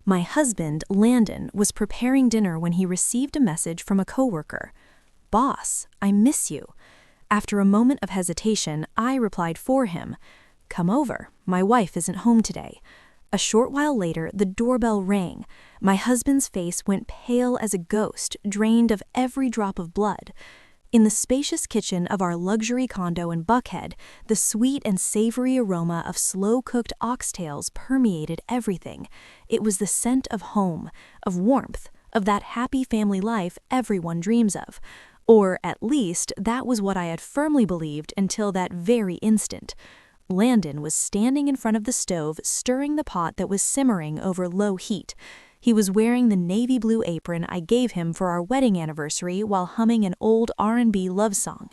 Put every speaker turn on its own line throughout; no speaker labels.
My husband, Landon, was preparing dinner when he received a message from a coworker. "Boss, I miss you." After a moment of hesitation, I replied for him, "Come over. My wife isn't home today." A short while later, the doorbell rang. My husband's face went pale as a ghost, drained of every drop of blood. In the spacious kitchen of our luxury condo in Buckhead, the sweet and savory aroma of slow-cooked oxtails permeated everything. It was the scent of home, of warmth, of that happy family life everyone dreams of. Or, at least, that was what I had firmly believed until that very instant. Landon was standing in front of the stove, stirring the pot that was simmering over low heat. He was wearing the navy blue apron I gave him for our wedding anniversary while humming an old R&B love song.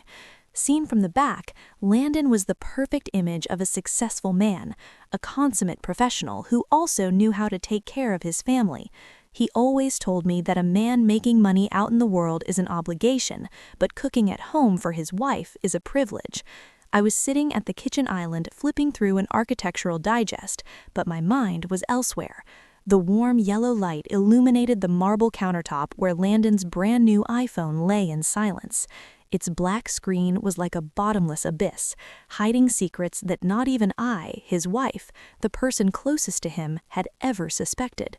Seen from the back, Landon was the perfect image of a successful man, a consummate professional who also knew how to take care of his family. He always told me that a man making money out in the world is an obligation, but cooking at home for his wife is a privilege. I was sitting at the kitchen island flipping through an architectural digest, but my mind was elsewhere. The warm yellow light illuminated the marble countertop where Landon's brand new iPhone lay in silence. Its black screen was like a bottomless abyss, hiding secrets that not even I, his wife, the person closest to him, had ever suspected.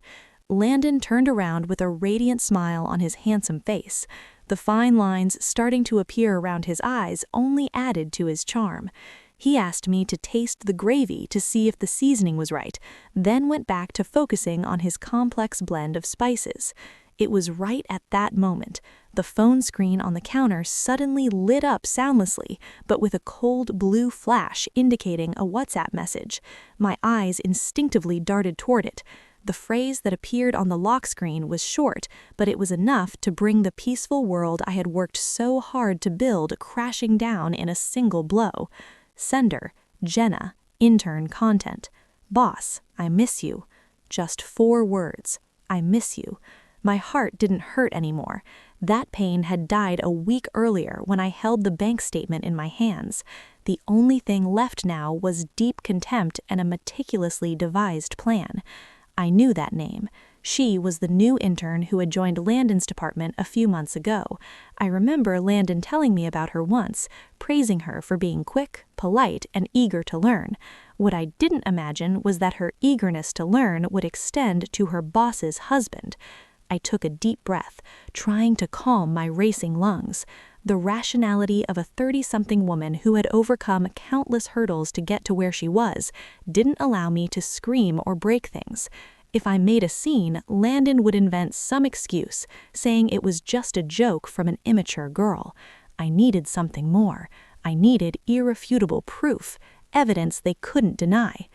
Landon turned around with a radiant smile on his handsome face. The fine lines starting to appear around his eyes only added to his charm. He asked me to taste the gravy to see if the seasoning was right, then went back to focusing on his complex blend of spices. It was right at that moment. The phone screen on the counter suddenly lit up soundlessly, but with a cold blue flash indicating a WhatsApp message. My eyes instinctively darted toward it. The phrase that appeared on the lock screen was short, but it was enough to bring the peaceful world I had worked so hard to build crashing down in a single blow. Sender, Jenna, intern content. Boss, I miss you. Just 4 words. I miss you. My heart didn't hurt anymore. That pain had died a week earlier when I held the bank statement in my hands. The only thing left now was deep contempt and a meticulously devised plan. I knew that name. She was the new intern who had joined Landon's department a few months ago. I remember Landon telling me about her once, praising her for being quick, polite, and eager to learn. What I didn't imagine was that her eagerness to learn would extend to her boss's husband. I took a deep breath, trying to calm my racing lungs. The rationality of a 30-something woman who had overcome countless hurdles to get to where she was didn't allow me to scream or break things. If I made a scene, Landon would invent some excuse, saying it was just a joke from an immature girl. I needed something more. I needed irrefutable proof, evidence they couldn't deny.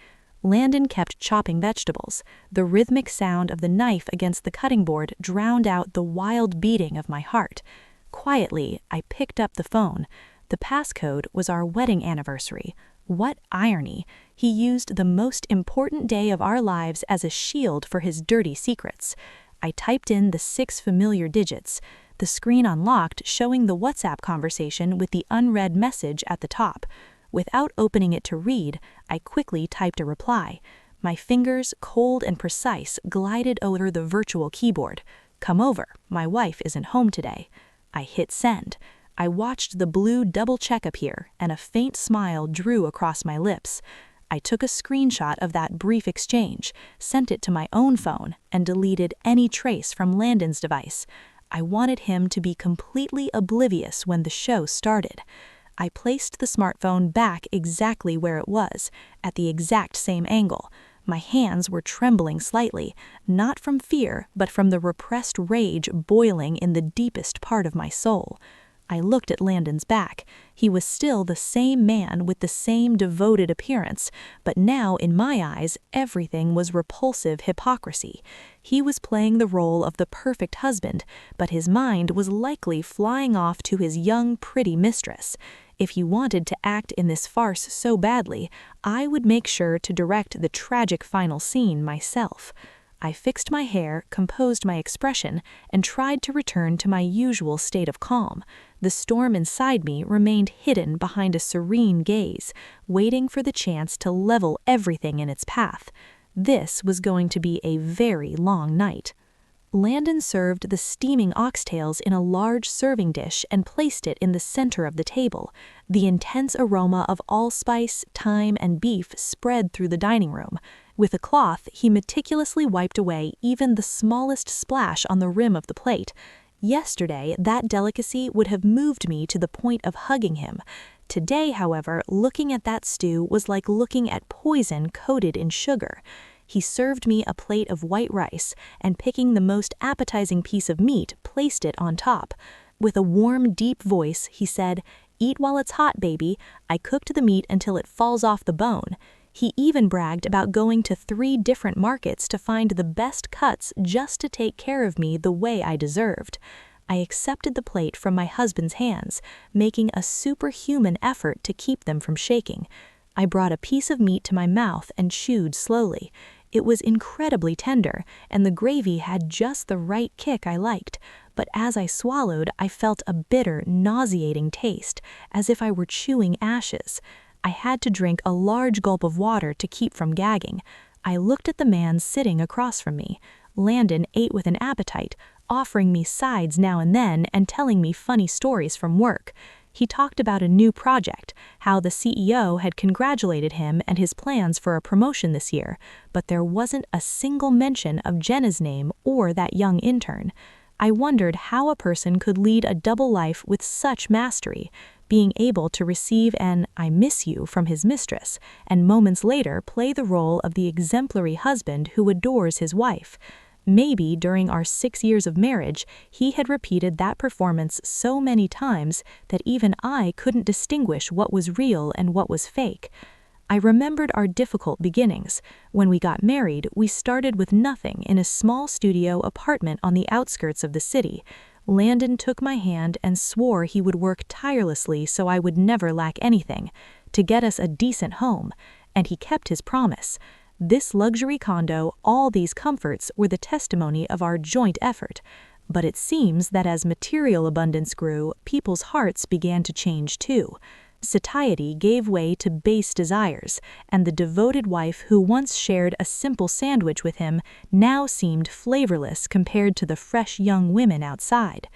Landon kept chopping vegetables. The rhythmic sound of the knife against the cutting board drowned out the wild beating of my heart. Quietly, I picked up the phone. The passcode was our wedding anniversary. What irony! He used the most important day of our lives as a shield for his dirty secrets. I typed in the 6 familiar digits, the screen unlocked showing the WhatsApp conversation with the unread message at the top. Without opening it to read, I quickly typed a reply. My fingers, cold and precise, glided over the virtual keyboard. "Come over. My wife isn't home today." I hit send. I watched the blue double check appear, and a faint smile drew across my lips. I took a screenshot of that brief exchange, sent it to my own phone, and deleted any trace from Landon's device. I wanted him to be completely oblivious when the show started. I placed the smartphone back exactly where it was, at the exact same angle. My hands were trembling slightly, not from fear, but from the repressed rage boiling in the deepest part of my soul. I looked at Landon's back. He was still the same man with the same devoted appearance, but now, in my eyes, everything was repulsive hypocrisy. He was playing the role of the perfect husband, but his mind was likely flying off to his young, pretty mistress. If he wanted to act in this farce so badly, I would make sure to direct the tragic final scene myself. I fixed my hair, composed my expression, and tried to return to my usual state of calm. The storm inside me remained hidden behind a serene gaze, waiting for the chance to level everything in its path. This was going to be a very long night. Landon served the steaming oxtails in a large serving dish and placed it in the center of the table. The intense aroma of allspice, thyme, and beef spread through the dining room. With a cloth, he meticulously wiped away even the smallest splash on the rim of the plate. Yesterday, that delicacy would have moved me to the point of hugging him. Today, however, looking at that stew was like looking at poison coated in sugar. He served me a plate of white rice, and picking the most appetizing piece of meat, placed it on top. With a warm, deep voice, he said, "Eat while it's hot, baby. I cooked the meat until it falls off the bone." He even bragged about going to 3 different markets to find the best cuts just to take care of me the way I deserved. I accepted the plate from my husband's hands, making a superhuman effort to keep them from shaking. I brought a piece of meat to my mouth and chewed slowly. It was incredibly tender, and the gravy had just the right kick I liked, but as I swallowed, I felt a bitter, nauseating taste, as if I were chewing ashes. I had to drink a large gulp of water to keep from gagging. I looked at the man sitting across from me. Landon ate with an appetite, offering me sides now and then and telling me funny stories from work. He talked about a new project, how the CEO had congratulated him and his plans for a promotion this year, but there wasn't a single mention of Jenna's name or that young intern. I wondered how a person could lead a double life with such mastery, being able to receive an "I miss you" from his mistress, and moments later play the role of the exemplary husband who adores his wife. Maybe during our 6 years of marriage, he had repeated that performance so many times that even I couldn't distinguish what was real and what was fake. I remembered our difficult beginnings. When we got married, we started with nothing in a small studio apartment on the outskirts of the city. Landon took my hand and swore he would work tirelessly so I would never lack anything, to get us a decent home, and he kept his promise. This luxury condo, all these comforts were the testimony of our joint effort. But it seems that as material abundance grew, people's hearts began to change too. Satiety gave way to base desires, and the devoted wife who once shared a simple sandwich with him now seemed flavorless compared to the fresh young women outside.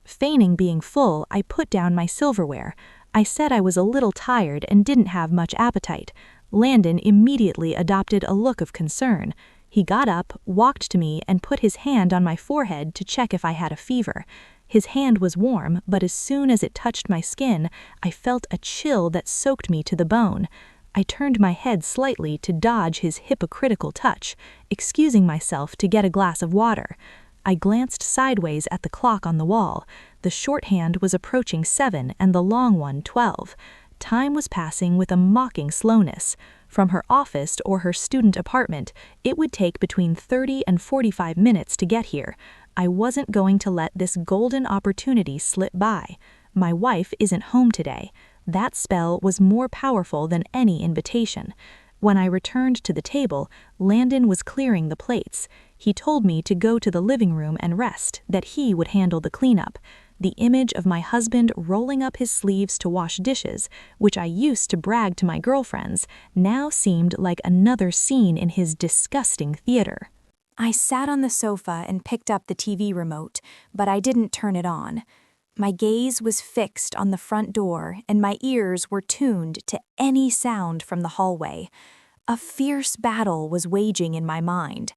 Feigning being full, I put down my silverware. I said I was a little tired and didn't have much appetite. Landon immediately adopted a look of concern. He got up, walked to me, and put his hand on my forehead to check if I had a fever. His hand was warm, but as soon as it touched my skin, I felt a chill that soaked me to the bone. I turned my head slightly to dodge his hypocritical touch, excusing myself to get a glass of water. I glanced sideways at the clock on the wall. The shorthand was approaching 7 and the long one 12. Time was passing with a mocking slowness. From her office or her student apartment, it would take between 30 and 45 minutes to get here. I wasn't going to let this golden opportunity slip by. My wife isn't home today. That spell was more powerful than any invitation. When I returned to the table, Landon was clearing the plates. He told me to go to the living room and rest, that he would handle the cleanup. The image of my husband rolling up his sleeves to wash dishes, which I used to brag to my girlfriends, now seemed like another scene in his disgusting theater. I sat on the sofa and picked up the TV remote, but I didn't turn it on. My gaze was fixed on the front door, and my ears were tuned to any sound from the hallway. A fierce battle was waging in my mind.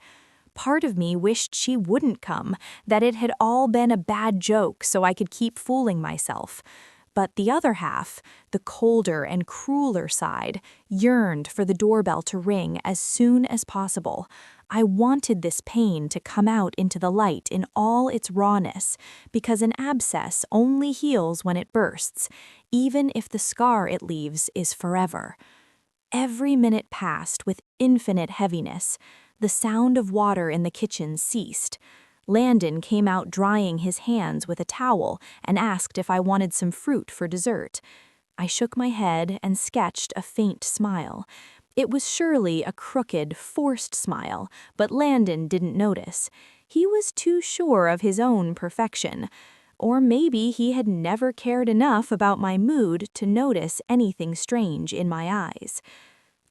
Part of me wished she wouldn't come, that it had all been a bad joke so I could keep fooling myself. But the other half, the colder and crueler side, yearned for the doorbell to ring as soon as possible. I wanted this pain to come out into the light in all its rawness, because an abscess only heals when it bursts, even if the scar it leaves is forever. Every minute passed with infinite heaviness. The sound of water in the kitchen ceased. Landon came out drying his hands with a towel and asked if I wanted some fruit for dessert. I shook my head and sketched a faint smile. It was surely a crooked, forced smile, but Landon didn't notice. He was too sure of his own perfection. Or maybe he had never cared enough about my mood to notice anything strange in my eyes.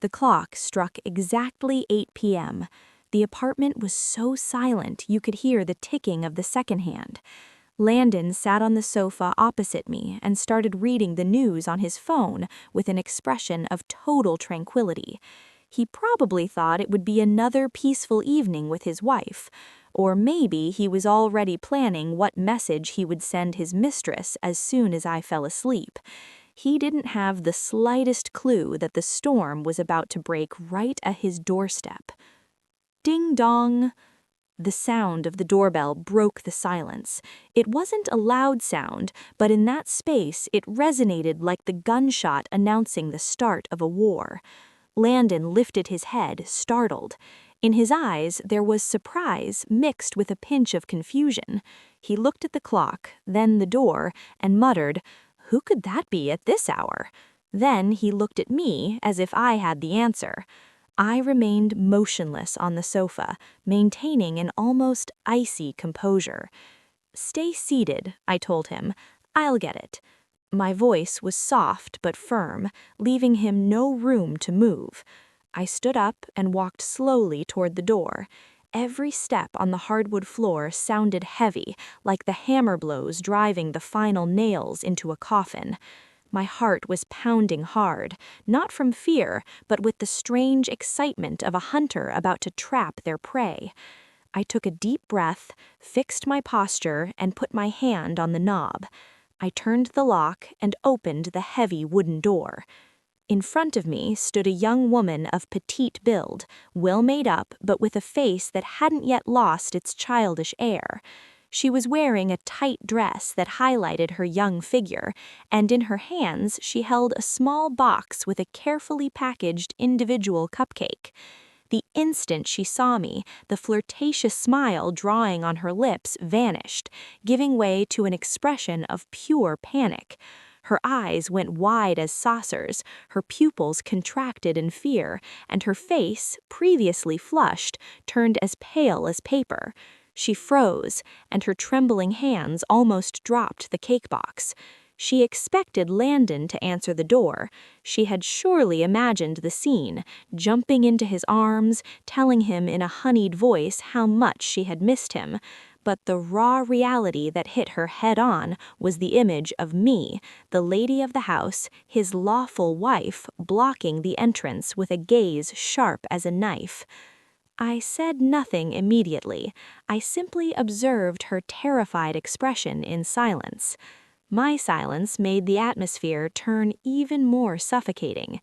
The clock struck exactly 8 p.m. The apartment was so silent you could hear the ticking of the second hand. Landon sat on the sofa opposite me and started reading the news on his phone with an expression of total tranquility. He probably thought it would be another peaceful evening with his wife, or maybe he was already planning what message he would send his mistress as soon as I fell asleep. He didn't have the slightest clue that the storm was about to break right at his doorstep. Ding dong! The sound of the doorbell broke the silence. It wasn't a loud sound, but in that space it resonated like the gunshot announcing the start of a war. Landon lifted his head, startled. In his eyes there was surprise mixed with a pinch of confusion. He looked at the clock, then the door, and muttered, "Who could that be at this hour?" Then he looked at me as if I had the answer. I remained motionless on the sofa, maintaining an almost icy composure. "Stay seated," I told him. "I'll get it." My voice was soft but firm, leaving him no room to move. I stood up and walked slowly toward the door. Every step on the hardwood floor sounded heavy, like the hammer blows driving the final nails into a coffin. My heart was pounding hard, not from fear, but with the strange excitement of a hunter about to trap their prey. I took a deep breath, fixed my posture, and put my hand on the knob. I turned the lock and opened the heavy wooden door. In front of me stood a young woman of petite build, well made up but with a face that hadn't yet lost its childish air. She was wearing a tight dress that highlighted her young figure, and in her hands she held a small box with a carefully packaged individual cupcake. The instant she saw me, the flirtatious smile drawing on her lips vanished, giving way to an expression of pure panic. Her eyes went wide as saucers, her pupils contracted in fear, and her face, previously flushed, turned as pale as paper. She froze, and her trembling hands almost dropped the cake box. She expected Landon to answer the door. She had surely imagined the scene, jumping into his arms, telling him in a honeyed voice how much she had missed him. But the raw reality that hit her head-on was the image of me, the lady of the house, his lawful wife, blocking the entrance with a gaze sharp as a knife. I said nothing immediately. I simply observed her terrified expression in silence. My silence made the atmosphere turn even more suffocating.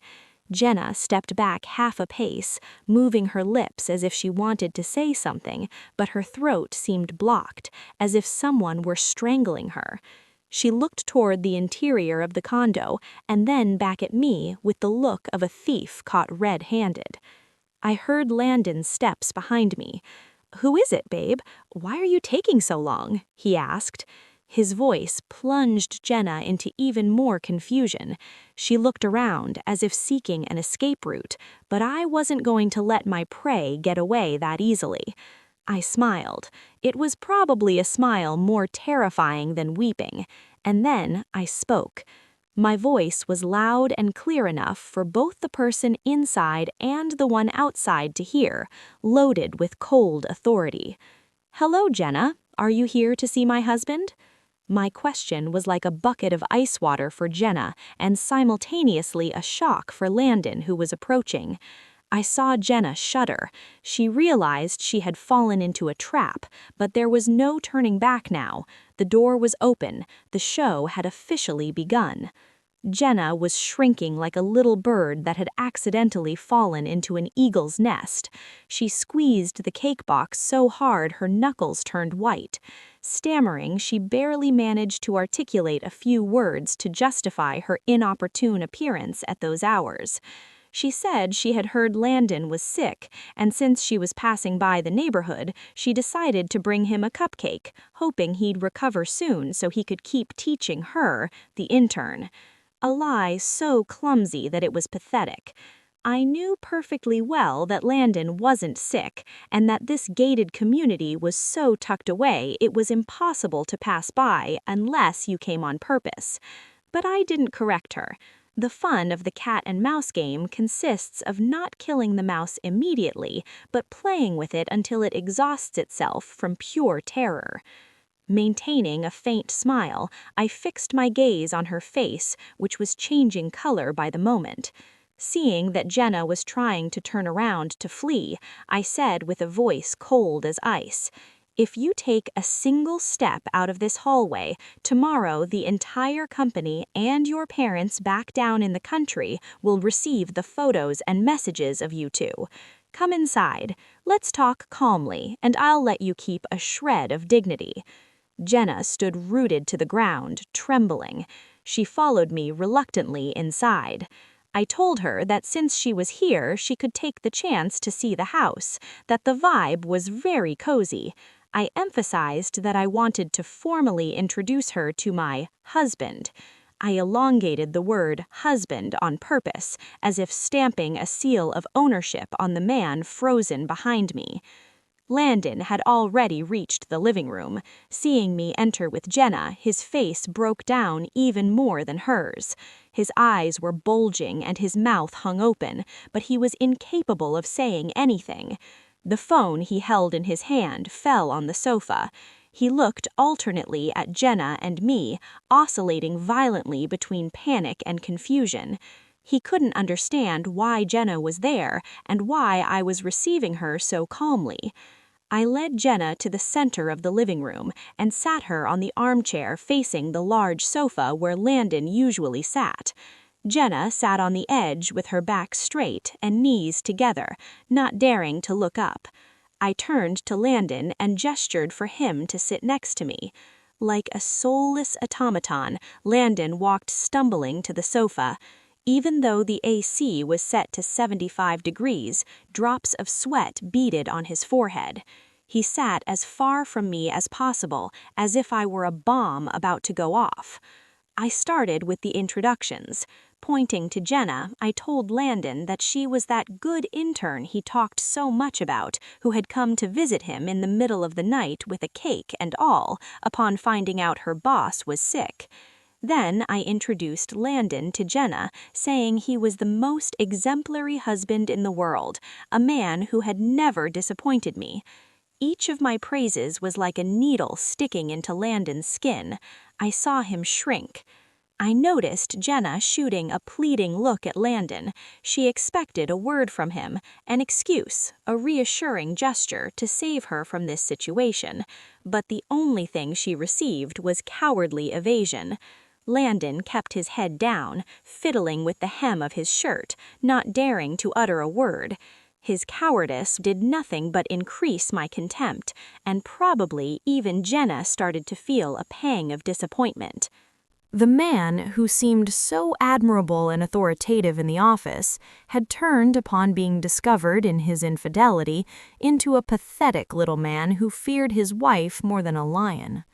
Jenna stepped back half a pace, moving her lips as if she wanted to say something, but her throat seemed blocked, as if someone were strangling her. She looked toward the interior of the condo, and then back at me with the look of a thief caught red-handed. I heard Landon's steps behind me. "Who is it, babe? Why are you taking so long?" he asked. His voice plunged Jenna into even more confusion. She looked around as if seeking an escape route, but I wasn't going to let my prey get away that easily. I smiled. It was probably a smile more terrifying than weeping. And then I spoke. My voice was loud and clear enough for both the person inside and the one outside to hear, loaded with cold authority. "Hello, Jenna. Are you here to see my husband?" My question was like a bucket of ice water for Jenna and simultaneously a shock for Landon, who was approaching. I saw Jenna shudder. She realized she had fallen into a trap, but there was no turning back now. The door was open. The show had officially begun. Jenna was shrinking like a little bird that had accidentally fallen into an eagle's nest. She squeezed the cake box so hard her knuckles turned white. Stammering, she barely managed to articulate a few words to justify her inopportune appearance at those hours. She said she had heard Landon was sick, and since she was passing by the neighborhood, she decided to bring him a cupcake, hoping he'd recover soon so he could keep teaching her, the intern. A lie so clumsy that it was pathetic. I knew perfectly well that Landon wasn't sick, and that this gated community was so tucked away it was impossible to pass by unless you came on purpose. But I didn't correct her. The fun of the cat and mouse game consists of not killing the mouse immediately, but playing with it until it exhausts itself from pure terror. Maintaining a faint smile, I fixed my gaze on her face, which was changing color by the moment. Seeing that Jenna was trying to turn around to flee, I said with a voice cold as ice, "If you take a single step out of this hallway, tomorrow the entire company and your parents back down in the country will receive the photos and messages of you two. Come inside, let's talk calmly, and I'll let you keep a shred of dignity." Jenna stood rooted to the ground, trembling. She followed me reluctantly inside. I told her that since she was here, she could take the chance to see the house, that the vibe was very cozy. I emphasized that I wanted to formally introduce her to my husband. I elongated the word husband on purpose, as if stamping a seal of ownership on the man frozen behind me. Landon had already reached the living room. Seeing me enter with Jenna, his face broke down even more than hers. His eyes were bulging and his mouth hung open, but he was incapable of saying anything. The phone he held in his hand fell on the sofa. He looked alternately at Jenna and me, oscillating violently between panic and confusion. He couldn't understand why Jenna was there and why I was receiving her so calmly. I led Jenna to the center of the living room and sat her on the armchair facing the large sofa where Landon usually sat. Jenna sat on the edge with her back straight and knees together, not daring to look up. I turned to Landon and gestured for him to sit next to me. Like a soulless automaton, Landon walked stumbling to the sofa. Even though the AC was set to 75 degrees, drops of sweat beaded on his forehead. He sat as far from me as possible, as if I were a bomb about to go off. I started with the introductions. Pointing to Jenna, I told Landon that she was that good intern he talked so much about, who had come to visit him in the middle of the night with a cake and all, upon finding out her boss was sick. Then I introduced Landon to Jenna, saying he was the most exemplary husband in the world, a man who had never disappointed me. Each of my praises was like a needle sticking into Landon's skin. I saw him shrink. I noticed Jenna shooting a pleading look at Landon. She expected a word from him, an excuse, a reassuring gesture to save her from this situation, but the only thing she received was cowardly evasion. Landon kept his head down, fiddling with the hem of his shirt, not daring to utter a word. His cowardice did nothing but increase my contempt, and probably even Jenna started to feel a pang of disappointment. The man, who seemed so admirable and authoritative in the office, had turned, upon being discovered in his infidelity, into a pathetic little man who feared his wife more than a lion.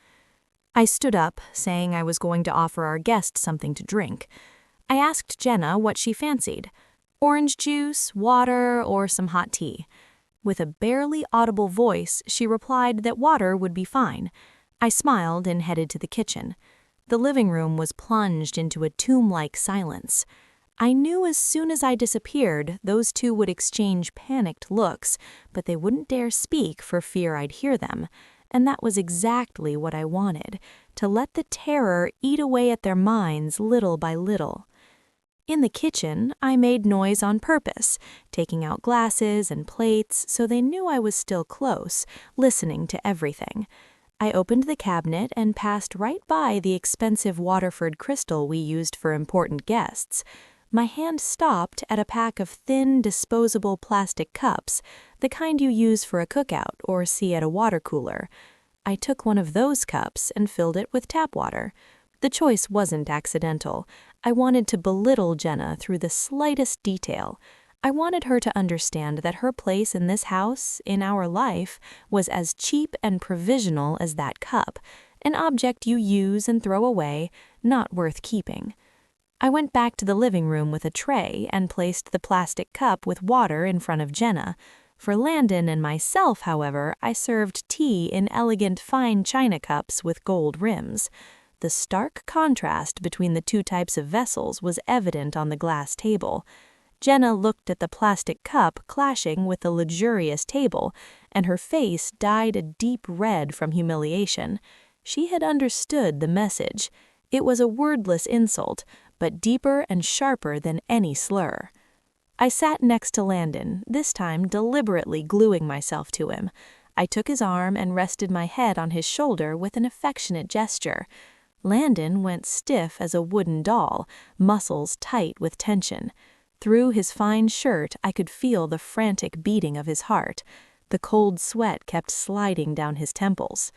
I stood up, saying I was going to offer our guest something to drink. I asked Jenna what she fancied: orange juice, water, or some hot tea. With a barely audible voice, she replied that water would be fine. I smiled and headed to the kitchen. The living room was plunged into a tomb-like silence. I knew as soon as I disappeared, those two would exchange panicked looks, but they wouldn't dare speak for fear I'd hear them. And that was exactly what I wanted, to let the terror eat away at their minds little by little. In the kitchen, I made noise on purpose, taking out glasses and plates so they knew I was still close, listening to everything. I opened the cabinet and passed right by the expensive Waterford crystal we used for important guests. My hand stopped at a pack of thin, disposable plastic cups, the kind you use for a cookout or see at a water cooler. I took one of those cups and filled it with tap water. The choice wasn't accidental. I wanted to belittle Jenna through the slightest detail. I wanted her to understand that her place in this house, in our life, was as cheap and provisional as that cup, an object you use and throw away, not worth keeping. I went back to the living room with a tray and placed the plastic cup with water in front of Jenna. For Landon and myself, however, I served tea in elegant fine china cups with gold rims. The stark contrast between the two types of vessels was evident on the glass table. Jenna looked at the plastic cup clashing with the luxurious table, and her face dyed a deep red from humiliation. She had understood the message. It was a wordless insult, but deeper and sharper than any slur. I sat next to Landon, this time deliberately gluing myself to him. I took his arm and rested my head on his shoulder with an affectionate gesture. Landon went stiff as a wooden doll, muscles tight with tension. Through his fine shirt, I could feel the frantic beating of his heart. The cold sweat kept sliding down his temples.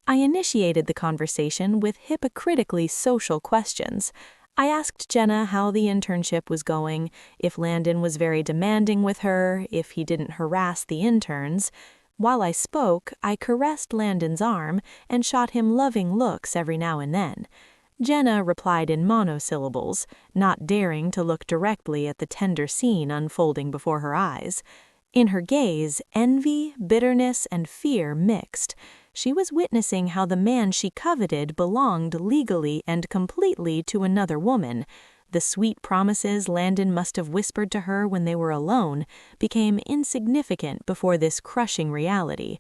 I initiated the conversation with hypocritically social questions. I asked Jenna how the internship was going, if Landon was very demanding with her, if he didn't harass the interns. While I spoke, I caressed Landon's arm and shot him loving looks every now and then. Jenna replied in monosyllables, not daring to look directly at the tender scene unfolding before her eyes. In her gaze, envy, bitterness, and fear mixed. She was witnessing how the man she coveted belonged legally and completely to another woman. The sweet promises Landon must have whispered to her when they were alone became insignificant before this crushing reality.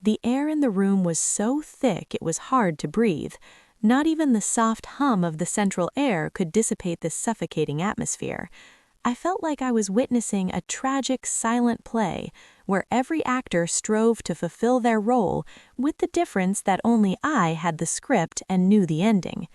The air in the room was so thick it was hard to breathe. Not even the soft hum of the central air could dissipate this suffocating atmosphere. I felt like I was witnessing a tragic silent play where every actor strove to fulfill their role, with the difference that only I had the script and knew the ending.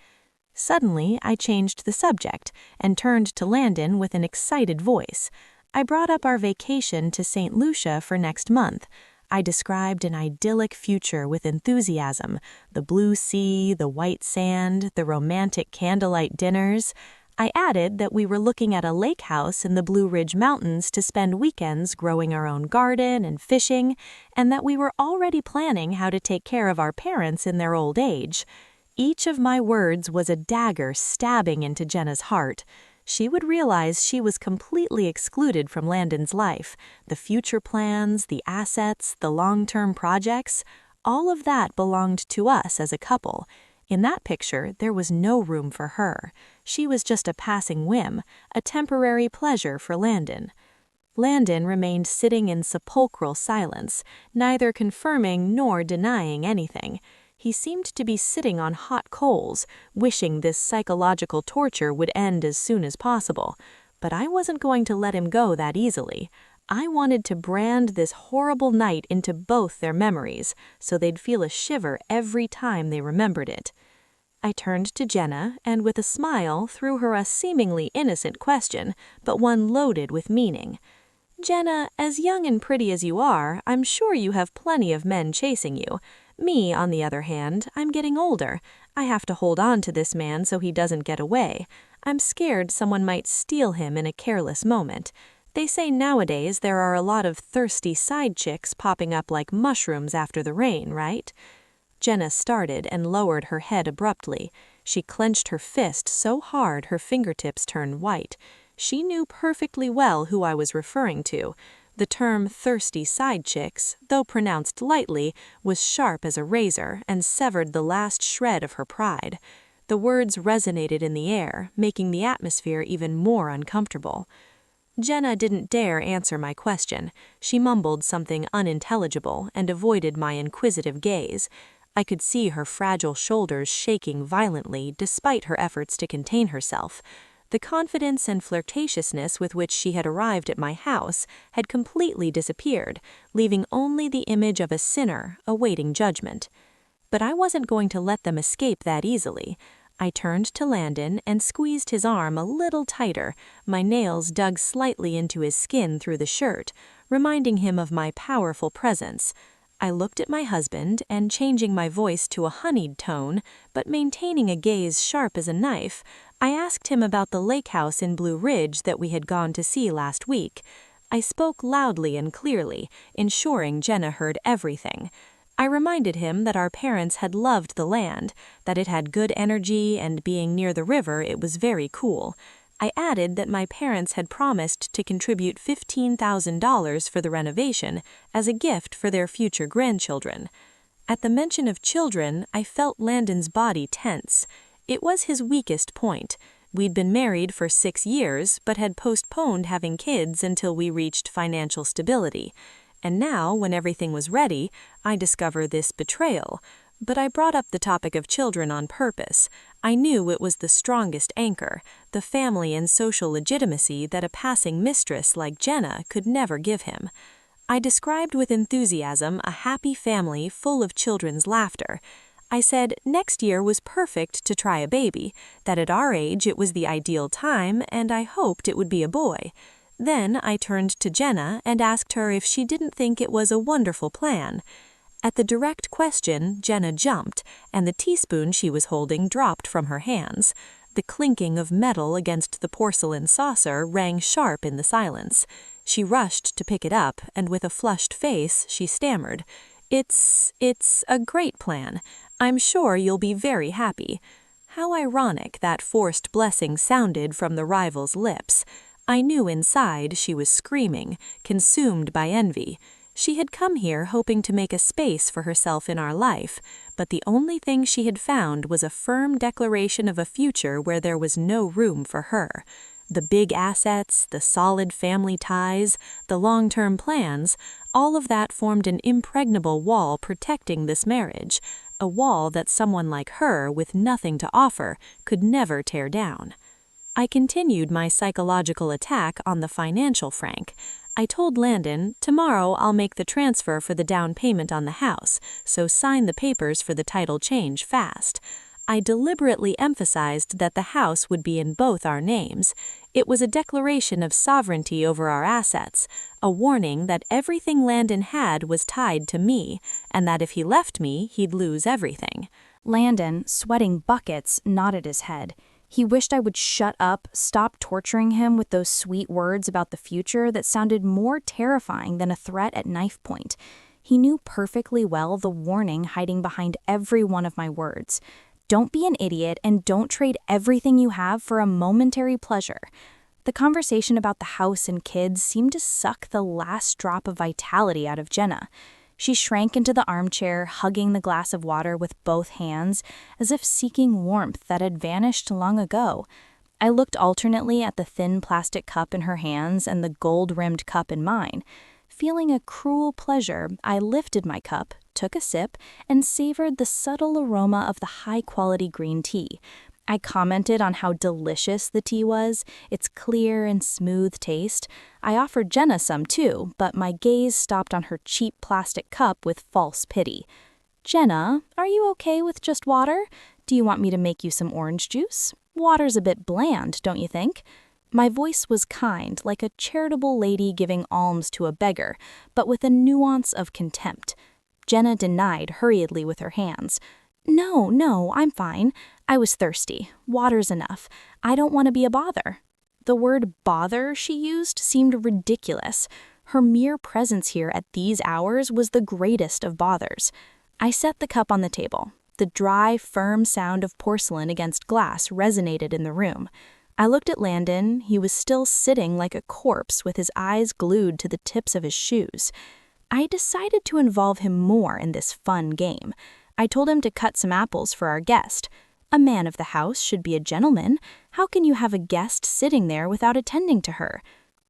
Suddenly, I changed the subject and turned to Landon with an excited voice. I brought up our vacation to St. Lucia for next month. I described an idyllic future with enthusiasm: the blue sea, the white sand, the romantic candlelight dinners. I added that we were looking at a lake house in the Blue Ridge Mountains to spend weekends growing our own garden and fishing, and that we were already planning how to take care of our parents in their old age. Each of my words was a dagger stabbing into Jenna's heart. She would realize she was completely excluded from Landon's life. The future plans, the assets, the long-term projects, all of that belonged to us as a couple. In that picture, there was no room for her. She was just a passing whim, a temporary pleasure for Landon. Landon remained sitting in sepulchral silence, neither confirming nor denying anything. He seemed to be sitting on hot coals, wishing this psychological torture would end as soon as possible. But I wasn't going to let him go that easily. I wanted to brand this horrible night into both their memories, so they'd feel a shiver every time they remembered it. I turned to Jenna and with a smile threw her a seemingly innocent question, but one loaded with meaning. "Jenna, as young and pretty as you are, I'm sure you have plenty of men chasing you. Me, on the other hand, I'm getting older. I have to hold on to this man so he doesn't get away. I'm scared someone might steal him in a careless moment. They say nowadays there are a lot of thirsty side chicks popping up like mushrooms after the rain, right?" Jenna started and lowered her head abruptly. She clenched her fist so hard her fingertips turned white. She knew perfectly well who I was referring to. The term thirsty side chicks, though pronounced lightly, was sharp as a razor and severed the last shred of her pride. The words resonated in the air, making the atmosphere even more uncomfortable. Jenna didn't dare answer my question. She mumbled something unintelligible and avoided my inquisitive gaze. I could see her fragile shoulders shaking violently despite her efforts to contain herself. The confidence and flirtatiousness with which she had arrived at my house had completely disappeared, leaving only the image of a sinner awaiting judgment. But I wasn't going to let them escape that easily. I turned to Landon and squeezed his arm a little tighter, my nails dug slightly into his skin through the shirt, reminding him of my powerful presence. I looked at my husband and, changing my voice to a honeyed tone, but maintaining a gaze sharp as a knife, I asked him about the lake house in Blue Ridge that we had gone to see last week. I spoke loudly and clearly, ensuring Jenna heard everything. I reminded him that our parents had loved the land, that it had good energy, and being near the river it was very cool. I added that my parents had promised to contribute $15,000 for the renovation as a gift for their future grandchildren. At the mention of children, I felt Landon's body tense. It was his weakest point. We'd been married for 6 years, but had postponed having kids until we reached financial stability. And now, when everything was ready, I discover this betrayal. But I brought up the topic of children on purpose. I knew it was the strongest anchor, the family and social legitimacy that a passing mistress like Jenna could never give him. I described with enthusiasm a happy family full of children's laughter. I said next year was perfect to try a baby, that at our age it was the ideal time, and I hoped it would be a boy. Then I turned to Jenna and asked her if she didn't think it was a wonderful plan. At the direct question, Jenna jumped, and the teaspoon she was holding dropped from her hands. The clinking of metal against the porcelain saucer rang sharp in the silence. She rushed to pick it up, and with a flushed face, she stammered, It's a great plan. I'm sure you'll be very happy." How ironic that forced blessing sounded from the rival's lips. I knew inside she was screaming, consumed by envy. She had come here hoping to make a space for herself in our life, but the only thing she had found was a firm declaration of a future where there was no room for her. The big assets, the solid family ties, the long-term plans, all of that formed an impregnable wall protecting this marriage, a wall that someone like her with nothing to offer could never tear down. I continued my psychological attack on the financial Frank. I told Landon, tomorrow I'll make the transfer for the down payment on the house, so sign the papers for the title change fast. I deliberately emphasized that the house would be in both our names. It was a declaration of sovereignty over our assets, a warning that everything Landon had was tied to me, and that if he left me, he'd lose everything.
Landon, sweating buckets, nodded his head. He wished I would shut up, stop torturing him with those sweet words about the future that sounded more terrifying than a threat at knife point. He knew perfectly well the warning hiding behind every one of my words. Don't be an idiot and don't trade everything you have for a momentary pleasure. The conversation about the house and kids seemed to suck the last drop of vitality out of Jenna. She shrank into the armchair, hugging the glass of water with both hands, as if seeking warmth that had vanished long ago. I looked alternately at the thin plastic cup in her hands and the gold-rimmed cup in mine. Feeling a cruel pleasure, I lifted my cup, took a sip, and savored the subtle aroma of the high-quality green tea. I commented on how delicious the tea was, its clear and smooth taste. I offered Jenna some too, but my gaze stopped on her cheap plastic cup with false pity. "Jenna, are you okay with just water? Do you want me to make you some orange juice? Water's a bit bland, don't you think?" My voice was kind, like a charitable lady giving alms to a beggar, but with a nuance of contempt. Jenna denied hurriedly with her hands. No, I'm fine. I was thirsty. Water's enough. I don't want to be a bother." The word bother she used seemed ridiculous. Her mere presence here at these hours was the greatest of bothers. I set the cup on the table. The dry, firm sound of porcelain against glass resonated in the room. I looked at Landon. He was still sitting like a corpse with his eyes glued to the tips of his shoes. I decided to involve him more in this fun game. I told him to cut some apples for our guest. A man of the house should be a gentleman. How can you have a guest sitting there without attending to her?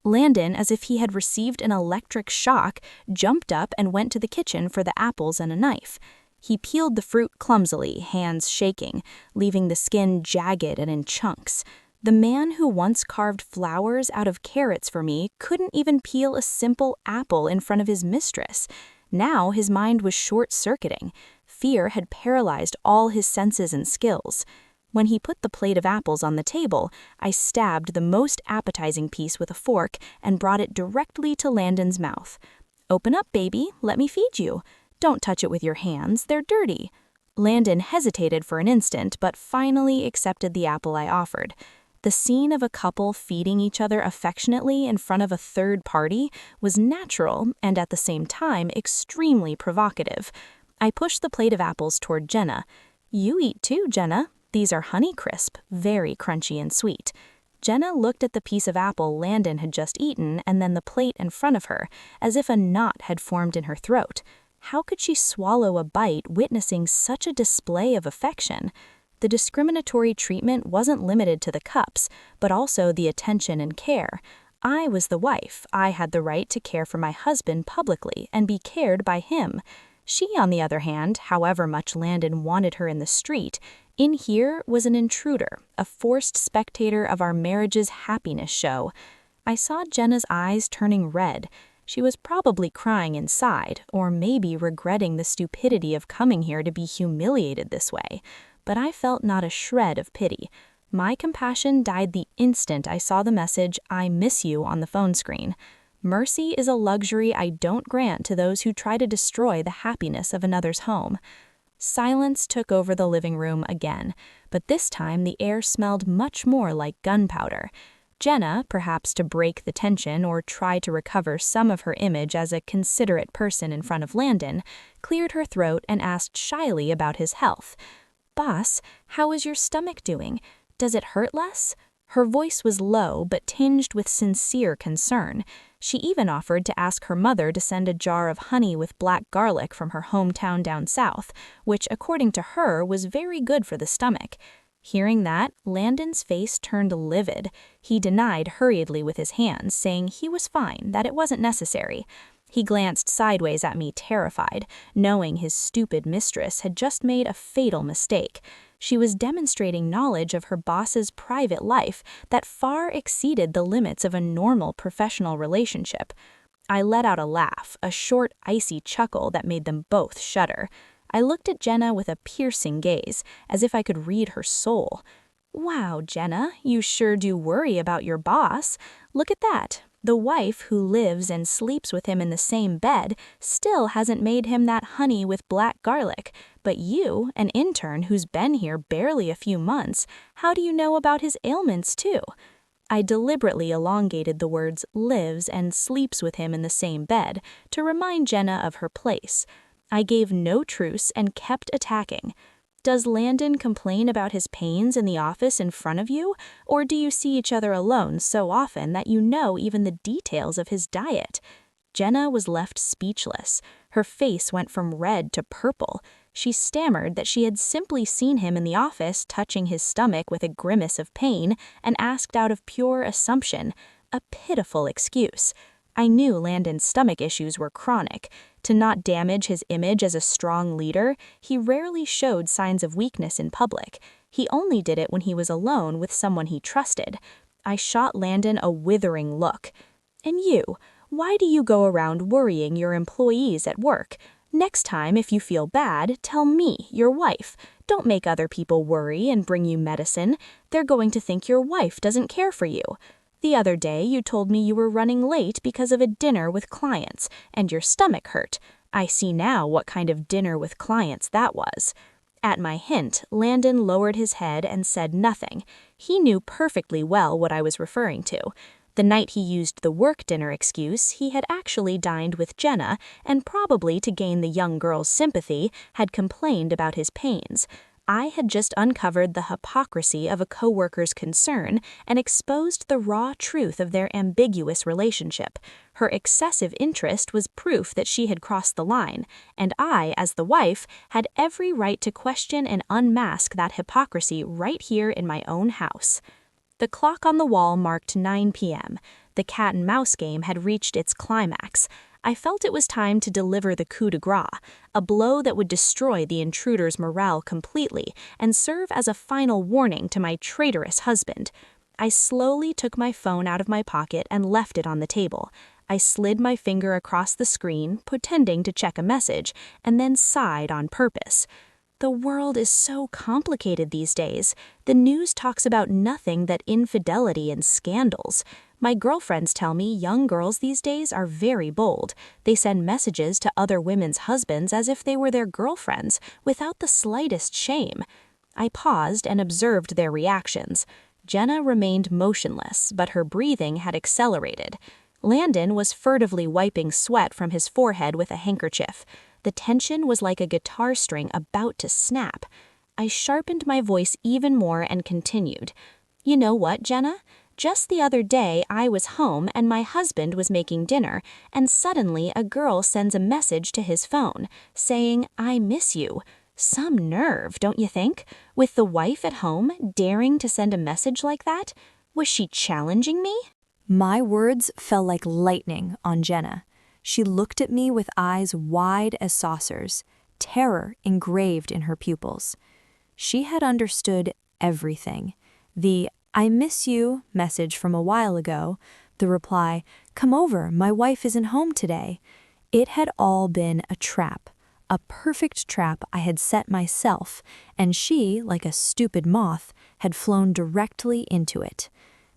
Landon, as if he had received an electric shock, jumped up and went to the kitchen for the apples and a knife. He peeled the fruit clumsily, hands shaking, leaving the skin jagged and in chunks. The man who once carved flowers out of carrots for me couldn't even peel a simple apple in front of his mistress. Now his mind was short-circuiting. Fear had paralyzed all his senses and skills. When he put the plate of apples on the table, I stabbed the most appetizing piece with a fork and brought it directly to Landon's mouth. "Open up, baby. Let me feed you. Don't touch it with your hands. They're dirty." Landon hesitated for an instant, but finally accepted the apple I offered. The scene of a couple feeding each other affectionately in front of a third party was natural and at the same time extremely provocative. I pushed the plate of apples toward Jenna. "You eat too, Jenna. These are Honeycrisp, very crunchy and sweet." Jenna looked at the piece of apple Landon had just eaten and then the plate in front of her, as if a knot had formed in her throat. How could she swallow a bite witnessing such a display of affection? The discriminatory treatment wasn't limited to the cups, but also the attention and care. I was the wife. I had the right to care for my husband publicly and be cared by him. She, on the other hand, however much Landon wanted her in the street, in here was an intruder, a forced spectator of our marriage's happiness show. I saw Jenna's eyes turning red. She was probably crying inside, or maybe regretting the stupidity of coming here to be humiliated this way. But I felt not a shred of pity. My compassion died the instant I saw the message, "I miss you," on the phone screen. Mercy is a luxury I don't grant to those who try to destroy the happiness of another's home. Silence took over the living room again, but this time the air smelled much more like gunpowder. Jenna, perhaps to break the tension or try to recover some of her image as a considerate person in front of Landon, cleared her throat and asked shyly about his health. "Boss, how is your stomach doing? Does it hurt less?" Her voice was low but tinged with sincere concern. She even offered to ask her mother to send a jar of honey with black garlic from her hometown down south, which according to her was very good for the stomach. Hearing that, Landon's face turned livid. He denied hurriedly with his hands, saying he was fine, that it wasn't necessary. He glanced sideways at me, terrified, knowing his stupid mistress had just made a fatal mistake. She was demonstrating knowledge of her boss's private life that far exceeded the limits of a normal professional relationship. I let out a laugh, a short, icy chuckle that made them both shudder. I looked at Jenna with a piercing gaze, as if I could read her soul. "Wow, Jenna, you sure do worry about your boss. Look at that. The wife who lives and sleeps with him in the same bed still hasn't made him that honey with black garlic. But you, an intern who's been here barely a few months, how do you know about his ailments too?" I deliberately elongated the words "lives" and "sleeps with him in the same bed" to remind Jenna of her place. I gave no truce and kept attacking. "Does Landon complain about his pains in the office in front of you, or do you see each other alone so often that you know even the details of his diet?" Jenna was left speechless. Her face went from red to purple. She stammered that she had simply seen him in the office touching his stomach with a grimace of pain and asked out of pure assumption. A pitiful excuse. I knew Landon's stomach issues were chronic. To not damage his image as a strong leader, he rarely showed signs of weakness in public. He only did it when he was alone with someone he trusted. I shot Landon a withering look. "And you, why do you go around worrying your employees at work? Next time, if you feel bad, tell me, your wife. Don't make other people worry and bring you medicine. They're going to think your wife doesn't care for you. The other day, you told me you were running late because of a dinner with clients, and your stomach hurt. I see now what kind of dinner with clients that was." At my hint, Landon lowered his head and said nothing. He knew perfectly well what I was referring to. The night he used the work dinner excuse, he had actually dined with Jenna, and probably to gain the young girl's sympathy, had complained about his pains. I had just uncovered the hypocrisy of a coworker's concern and exposed the raw truth of their ambiguous relationship. Her excessive interest was proof that she had crossed the line, and I, as the wife, had every right to question and unmask that hypocrisy right here in my own house. The clock on the wall marked 9 p.m. The cat-and-mouse game had reached its climax. I felt it was time to deliver the coup de grace, a blow that would destroy the intruder's morale completely and serve as a final warning to my traitorous husband. I slowly took my phone out of my pocket and left it on the table. I slid my finger across the screen, pretending to check a message, and then sighed on purpose. The world is so complicated these days. The news talks about nothing but infidelity and scandals. My girlfriends tell me young girls these days are very bold. They send messages to other women's husbands as if they were their girlfriends, without the slightest shame. I paused and observed their reactions. Jenna remained motionless, but her breathing had accelerated. Landon was furtively wiping sweat from his forehead with a handkerchief. The tension was like a guitar string about to snap. I sharpened my voice even more and continued. "You know what, Jenna? Just the other day, I was home and my husband was making dinner, and suddenly a girl sends a message to his phone saying, "I miss you." Some nerve, don't you think? With the wife at home, daring to send a message like that? Was she challenging me?
My words fell like lightning on Jenna. She looked at me with eyes wide as saucers, terror engraved in her pupils. She had understood everything. The "I miss you" message from a while ago, the reply, "Come over, my wife isn't home today." It had all been a trap, a perfect trap I had set myself, and she, like a stupid moth, had flown directly into it.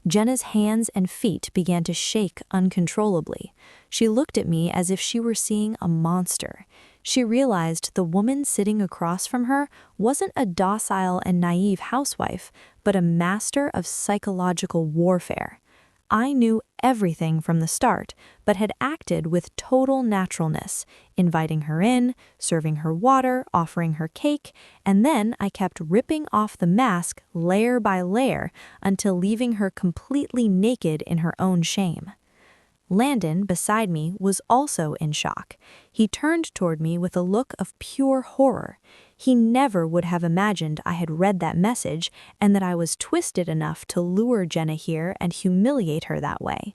Jenna's hands and feet began to shake uncontrollably. She looked at me as if she were seeing a monster. She realized the woman sitting across from her wasn't a docile and naive housewife, but a master of psychological warfare. I knew everything from the start, but had acted with total naturalness, inviting her in, serving her water, offering her cake, and then I kept ripping off the mask layer by layer until leaving her completely naked in her own shame. Landon, beside me, was also in shock. He turned toward me with a look of pure horror. He never would have imagined I had read that message and that I was twisted enough to lure Jenna here and humiliate her that way.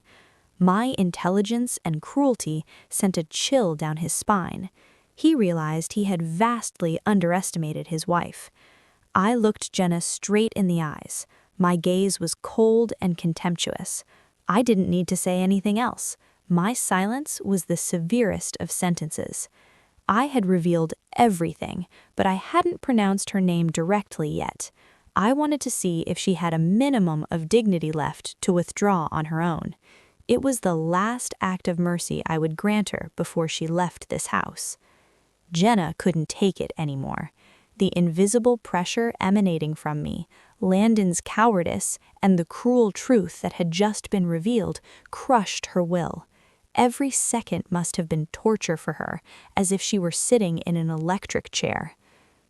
My intelligence and cruelty sent a chill down his spine. He realized he had vastly underestimated his wife. I looked Jenna straight in the eyes. My gaze was cold and contemptuous. I didn't need to say anything else. My silence was the severest of sentences. I had revealed everything, but I hadn't pronounced her name directly yet. I wanted to see if she had a minimum of dignity left to withdraw on her own. It was the last act of mercy I would grant her before she left this house. Jenna couldn't take it anymore. The invisible pressure emanating from me, Landon's cowardice, and the cruel truth that had just been revealed crushed her will. Every second must have been torture for her, as if she were sitting in an electric chair.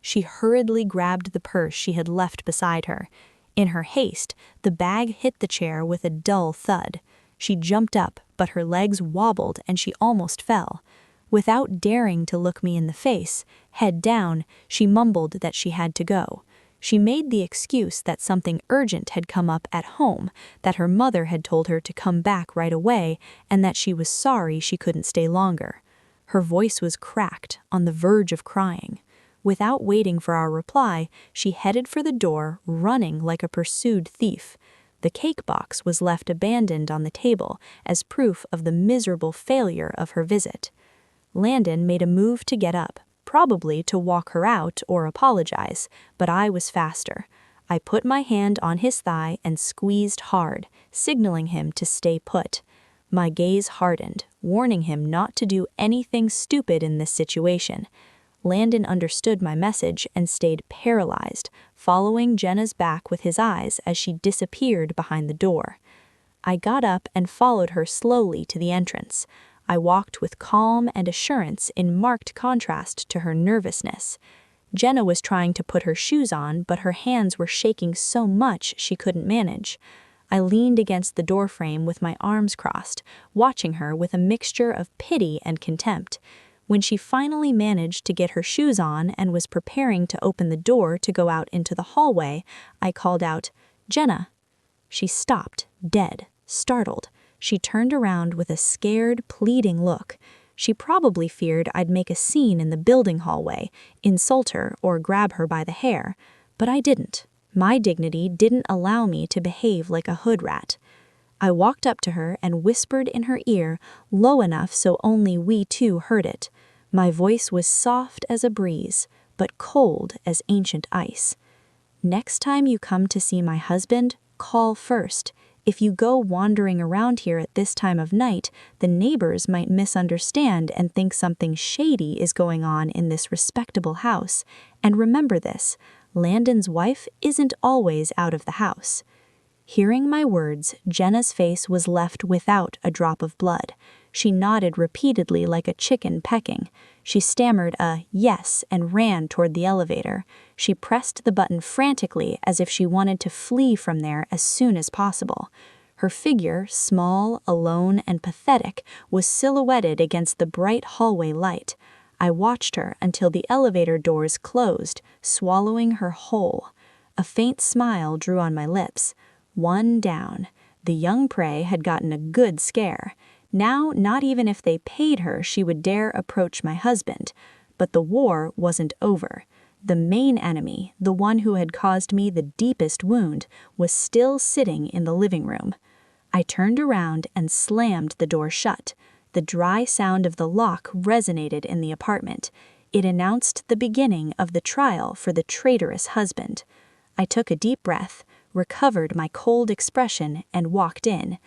She hurriedly grabbed the purse she had left beside her. In her haste, the bag hit the chair with a dull thud. She jumped up, but her legs wobbled and she almost fell. Without daring to look me in the face, head down, she mumbled that she had to go. She made the excuse that something urgent had come up at home, that her mother had told her to come back right away, and that she was sorry she couldn't stay longer. Her voice was cracked, on the verge of crying. Without waiting for our reply, she headed for the door, running like a pursued thief. The cake box was left abandoned on the table as proof of the miserable failure of her visit. Landon made a move to get up, probably to walk her out or apologize, but I was faster. I put my hand on his thigh and squeezed hard, signaling him to stay put. My gaze hardened, warning him not to do anything stupid in this situation. Landon understood my message and stayed paralyzed, following Jenna's back with his eyes as she disappeared behind the door. I got up and followed her slowly to the entrance. I walked with calm and assurance in marked contrast to her nervousness. Jenna was trying to put her shoes on, but her hands were shaking so much she couldn't manage. I leaned against the doorframe with my arms crossed, watching her with a mixture of pity and contempt. When she finally managed to get her shoes on and was preparing to open the door to go out into the hallway, I called out, "Jenna." She stopped, dead, startled. She turned around with a scared, pleading look. She probably feared I'd make a scene in the building hallway, insult her, or grab her by the hair. But I didn't. My dignity didn't allow me to behave like a hood rat. I walked up to her and whispered in her ear, low enough so only we two heard it. My voice was soft as a breeze, but cold as ancient ice. "Next time you come to see my husband, call first. If you go wandering around here at this time of night, the neighbors might misunderstand and think something shady is going on in this respectable house. And remember this, Landon's wife isn't always out of the house." Hearing my words, Jenna's face was left without a drop of blood. She nodded repeatedly like a chicken pecking. She stammered a yes and ran toward the elevator. She pressed the button frantically as if she wanted to flee from there as soon as possible.
Her figure, small, alone, and pathetic, was silhouetted against the bright hallway light. I watched her until the elevator doors closed, swallowing her whole. A faint smile drew on my lips. One down. The young prey had gotten a good scare. Now, not even if they paid her, she would dare approach my husband. But the war wasn't over. The main enemy, the one who had caused me the deepest wound, was still sitting in the living room. I turned around and slammed the door shut. The dry sound of the lock resonated in the apartment. It announced the beginning of the trial for the traitorous husband. I took a deep breath, recovered my cold expression, and walked in.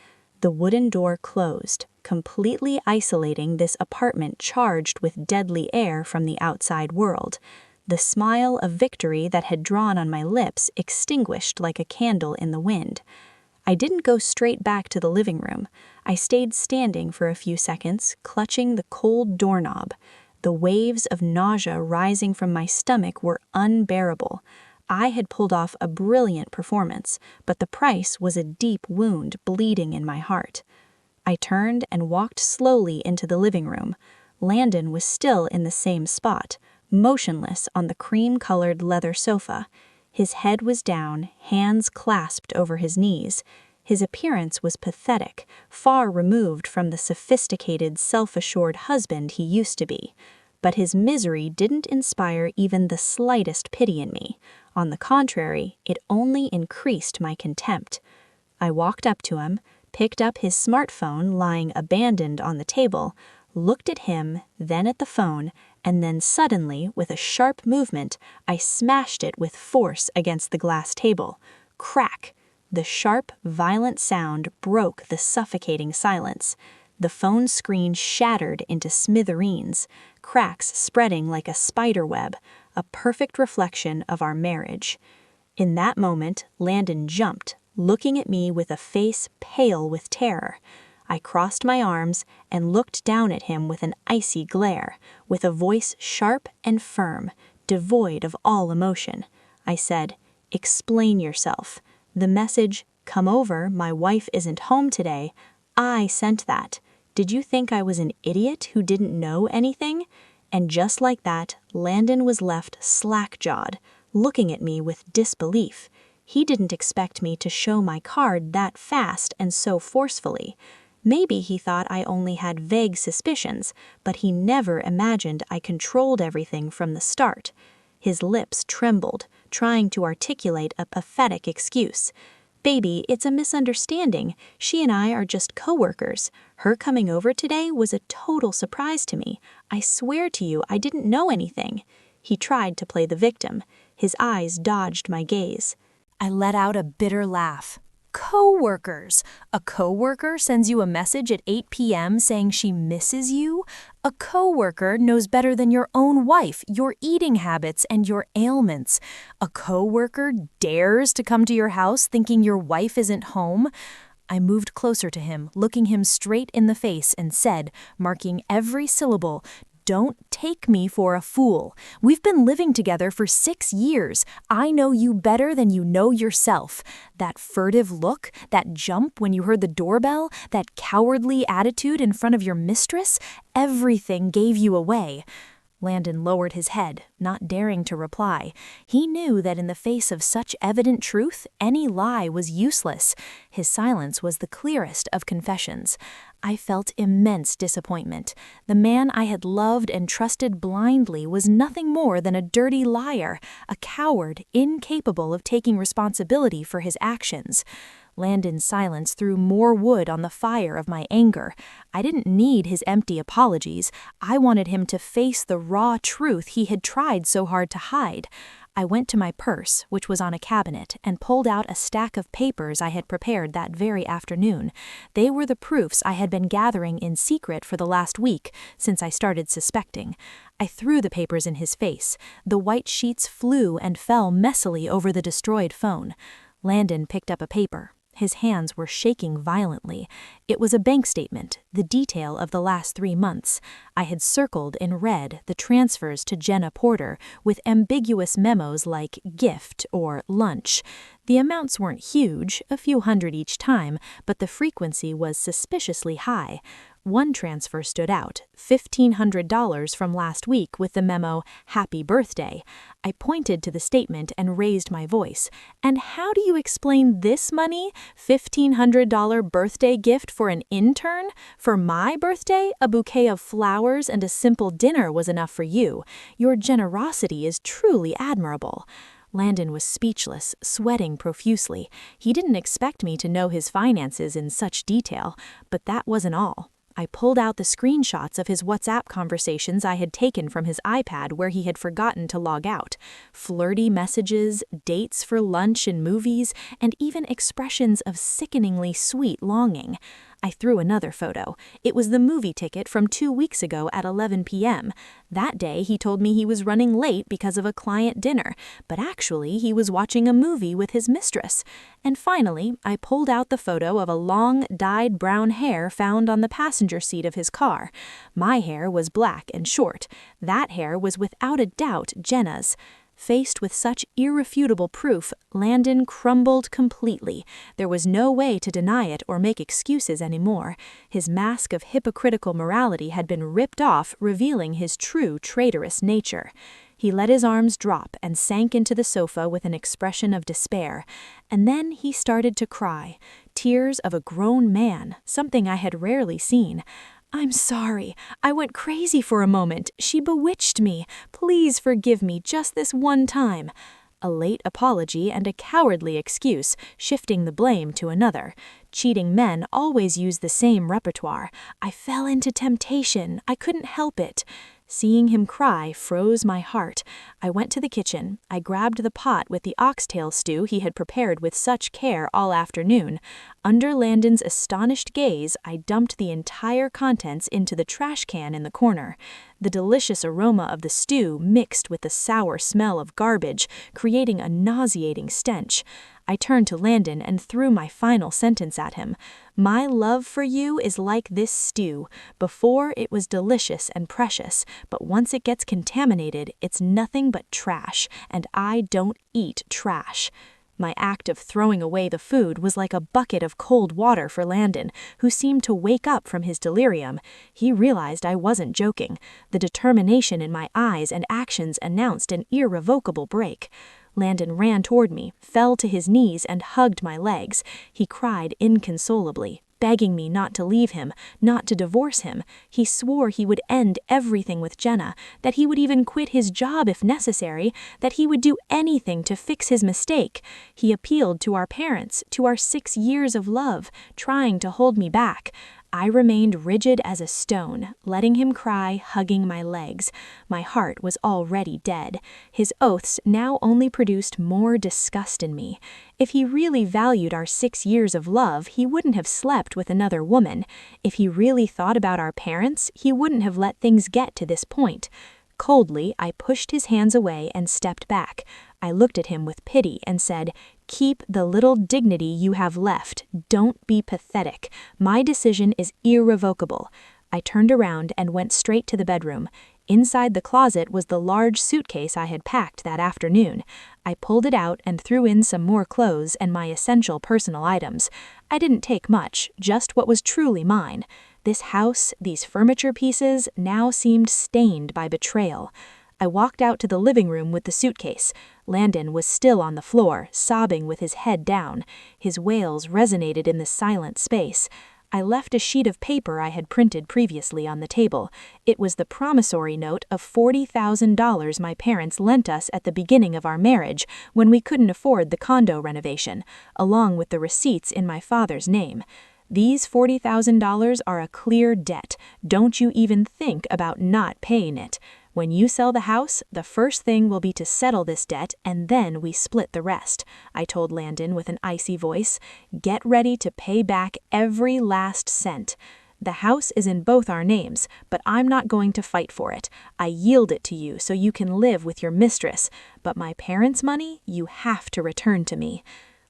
The wooden door closed, completely isolating this apartment charged with deadly air from the outside world. The smile of victory that had drawn on my lips extinguished like a candle in the wind. I didn't go straight back to the living room. I stayed standing for a few seconds, clutching the cold doorknob. The waves of nausea rising from my stomach were unbearable. I had pulled off a brilliant performance, but the price was a deep wound bleeding in my heart. I turned and walked slowly into the living room. Landon was still in the same spot, motionless on the cream-colored leather sofa. His head was down, hands clasped over his knees. His appearance was pathetic, far removed from the sophisticated, self-assured husband he used to be. But his misery didn't inspire even the slightest pity in me. On the contrary, it only increased my contempt. I walked up to him, picked up his smartphone lying abandoned on the table, looked at him, then at the phone, and then suddenly, with a sharp movement, I smashed it with force against the glass table. Crack! The sharp, violent sound broke the suffocating silence. The phone screen shattered into smithereens, cracks spreading like a spider web, a perfect reflection of our marriage. In that moment, Landon jumped, looking at me with a face pale with terror. I crossed my arms and looked down at him with an icy glare, with a voice sharp and firm, devoid of all emotion. I said, "Explain yourself. The message, 'Come over, my wife isn't home today,' I sent that. Did you think I was an idiot who didn't know anything?" And just like that, Landon was left slack-jawed, looking at me with disbelief. He didn't expect me to show my card that fast and so forcefully. Maybe he thought I only had vague suspicions, but he never imagined I controlled everything from the start. His lips trembled, trying to articulate a pathetic excuse. "Baby, it's a misunderstanding. She and I are just coworkers. Her coming over today was a total surprise to me. I swear to you, I didn't know anything." He tried to play the victim. His eyes dodged my gaze.
I let out a bitter laugh. Co-workers. A co-worker sends you a message at 8 p.m. saying she misses you? A co-worker knows better than your own wife, your eating habits, and your ailments. A co-worker dares to come to your house thinking your wife isn't home? I moved closer to him, looking him straight in the face, and said, marking every syllable, "Don't take me for a fool. We've been living together for 6 years. I know you better than you know yourself. That furtive look, that jump when you heard the doorbell, that cowardly attitude in front of your mistress, everything gave you away." Landon lowered his head, not daring to reply. He knew that in the face of such evident truth, any lie was useless. His silence was the clearest of confessions. I felt immense disappointment. The man I had loved and trusted blindly was nothing more than a dirty liar, a coward incapable of taking responsibility for his actions. Landon's silence threw more wood on the fire of my anger. I didn't need his empty apologies. I wanted him to face the raw truth he had tried so hard to hide. I went to my purse, which was on a cabinet, and pulled out a stack of papers I had prepared that very afternoon. They were the proofs I had been gathering in secret for the last week, since I started suspecting. I threw the papers in his face. The white sheets flew and fell messily over the destroyed phone. Landon picked up a paper. His hands were shaking violently. It was a bank statement, the detail of the last 3 months. I had circled in red the transfers to Jenna Porter with ambiguous memos like gift or lunch. The amounts weren't huge, a few hundred each time, but the frequency was suspiciously high. One transfer stood out, $1,500 from last week with the memo, "Happy Birthday." I pointed to the statement and raised my voice. "And how do you explain this money? $1,500 birthday gift for an intern? For my birthday, a bouquet of flowers and a simple dinner was enough for you. Your generosity is truly admirable." Landon was speechless, sweating profusely. He didn't expect me to know his finances in such detail, but that wasn't all. I pulled out the screenshots of his WhatsApp conversations I had taken from his iPad where he had forgotten to log out. Flirty messages, dates for lunch and movies, and even expressions of sickeningly sweet longing. I threw another photo. It was the movie ticket from 2 weeks ago at 11 p.m. That day he told me he was running late because of a client dinner, but actually he was watching a movie with his mistress. And finally, I pulled out the photo of a long, dyed brown hair found on the passenger seat of his car. My hair was black and short. That hair was without a doubt Jenna's. Faced with such irrefutable proof, Landon crumbled completely. There was no way to deny it or make excuses anymore. His mask of hypocritical morality had been ripped off, revealing his true traitorous nature. He let his arms drop and sank into the sofa with an expression of despair. And then he started to cry. Tears of a grown man, something I had rarely seen. "I'm sorry. I went crazy for a moment. She bewitched me. Please forgive me just this one time." A late apology and a cowardly excuse, shifting the blame to another. Cheating men always use the same repertoire. "I fell into temptation. I couldn't help it." Seeing him cry froze my heart. I went to the kitchen. I grabbed the pot with the oxtail stew he had prepared with such care all afternoon. Under Landon's astonished gaze, I dumped the entire contents into the trash can in the corner. The delicious aroma of the stew mixed with the sour smell of garbage, creating a nauseating stench. I turned to Landon and threw my final sentence at him. "My love for you is like this stew. Before, it was delicious and precious, but once it gets contaminated, it's nothing but trash, and I don't eat trash." My act of throwing away the food was like a bucket of cold water for Landon, who seemed to wake up from his delirium. He realized I wasn't joking. The determination in my eyes and actions announced an irrevocable break. Landon ran toward me, fell to his knees, and hugged my legs. He cried inconsolably, begging me not to leave him, not to divorce him. He swore he would end everything with Jenna, that he would even quit his job if necessary, that he would do anything to fix his mistake. He appealed to our parents, to our 6 years of love, trying to hold me back. I remained rigid as a stone, letting him cry, hugging my legs. My heart was already dead. His oaths now only produced more disgust in me. If he really valued our 6 years of love, he wouldn't have slept with another woman. If he really thought about our parents, he wouldn't have let things get to this point. Coldly, I pushed his hands away and stepped back. I looked at him with pity and said, "Keep the little dignity you have left. Don't be pathetic. My decision is irrevocable." I turned around and went straight to the bedroom. Inside the closet was the large suitcase I had packed that afternoon. I pulled it out and threw in some more clothes and my essential personal items. I didn't take much, just what was truly mine. This house, these furniture pieces, now seemed stained by betrayal. I walked out to the living room with the suitcase. Landon was still on the floor, sobbing with his head down. His wails resonated in the silent space. I left a sheet of paper I had printed previously on the table. It was the promissory note of $40,000 my parents lent us at the beginning of our marriage when we couldn't afford the condo renovation, along with the receipts in my father's name. These $40,000 are a clear debt. Don't you even think about not paying it. When you sell the house, the first thing will be to settle this debt, and then we split the rest, I told Landon with an icy voice. Get ready to pay back every last cent. The house is in both our names, but I'm not going to fight for it. I yield it to you so you can live with your mistress, but my parents' money you have to return to me.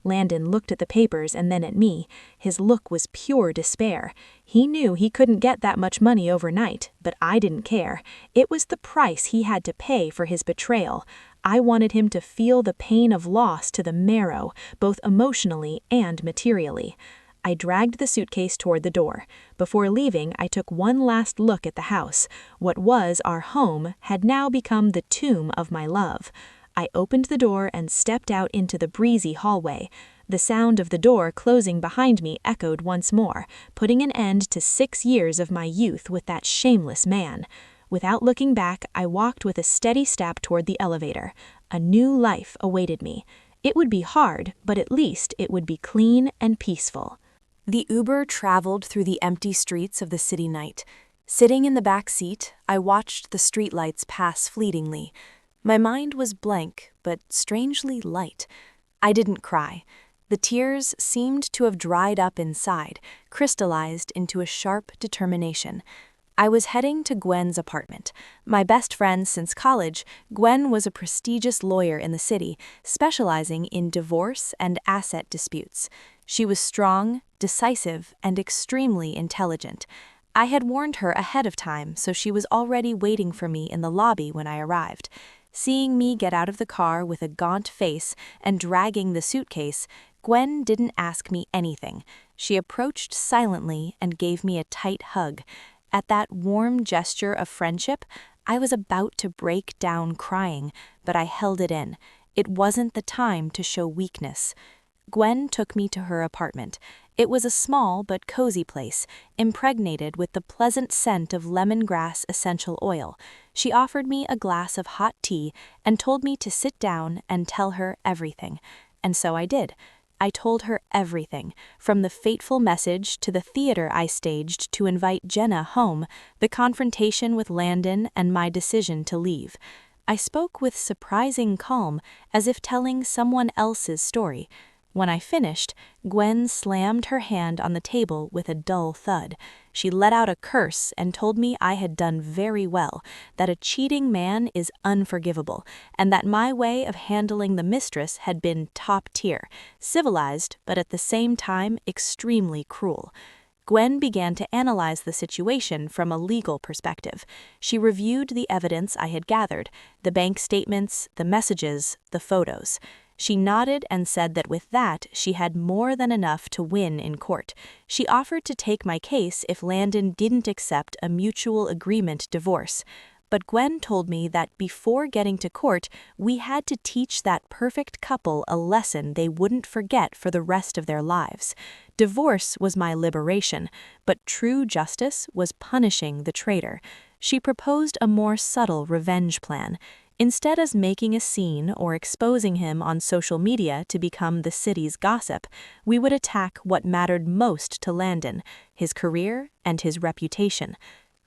Landon looked at the papers and then at me. His look was pure despair. He knew he couldn't get that much money overnight, but I didn't care. It was the price he had to pay for his betrayal. I wanted him to feel the pain of loss to the marrow, both emotionally and materially. I dragged the suitcase toward the door. Before leaving, I took one last look at the house. What was our home had now become the tomb of my love. I opened the door and stepped out into the breezy hallway. The sound of the door closing behind me echoed once more, putting an end to 6 years of my youth with that shameless man. Without looking back, I walked with a steady step toward the elevator. A new life awaited me. It would be hard, but at least it would be clean and peaceful.
The Uber traveled through the empty streets of the city night. Sitting in the back seat, I watched the streetlights pass fleetingly. My mind was blank, but strangely light. I didn't cry. The tears seemed to have dried up inside, crystallized into a sharp determination. I was heading to Gwen's apartment. My best friend since college, Gwen was a prestigious lawyer in the city, specializing in divorce and asset disputes. She was strong, decisive, and extremely intelligent. I had warned her ahead of time, so she was already waiting for me in the lobby when I arrived. Seeing me get out of the car with a gaunt face and dragging the suitcase, Gwen didn't ask me anything. She approached silently and gave me a tight hug. At that warm gesture of friendship, I was about to break down crying, but I held it in. It wasn't the time to show weakness. Gwen took me to her apartment. It was a small but cozy place, impregnated with the pleasant scent of lemongrass essential oil. She offered me a glass of hot tea and told me to sit down and tell her everything. And so I did. I told her everything, from the fateful message to the theater I staged to invite Jenna home, the confrontation with Landon, and my decision to leave. I spoke with surprising calm, as if telling someone else's story. When I finished, Gwen slammed her hand on the table with a dull thud. She let out a curse and told me I had done very well, that a cheating man is unforgivable, and that my way of handling the mistress had been top tier, civilized, but at the same time extremely cruel. Gwen began to analyze the situation from a legal perspective. She reviewed the evidence I had gathered, the bank statements, the messages, the photos. She nodded and said that with that, she had more than enough to win in court. She offered to take my case if Landon didn't accept a mutual agreement divorce. But Gwen told me that before getting to court, we had to teach that perfect couple a lesson they wouldn't forget for the rest of their lives. Divorce was my liberation, but true justice was punishing the traitor. She proposed a more subtle revenge plan. Instead of making a scene or exposing him on social media to become the city's gossip, we would attack what mattered most to Landon, his career and his reputation.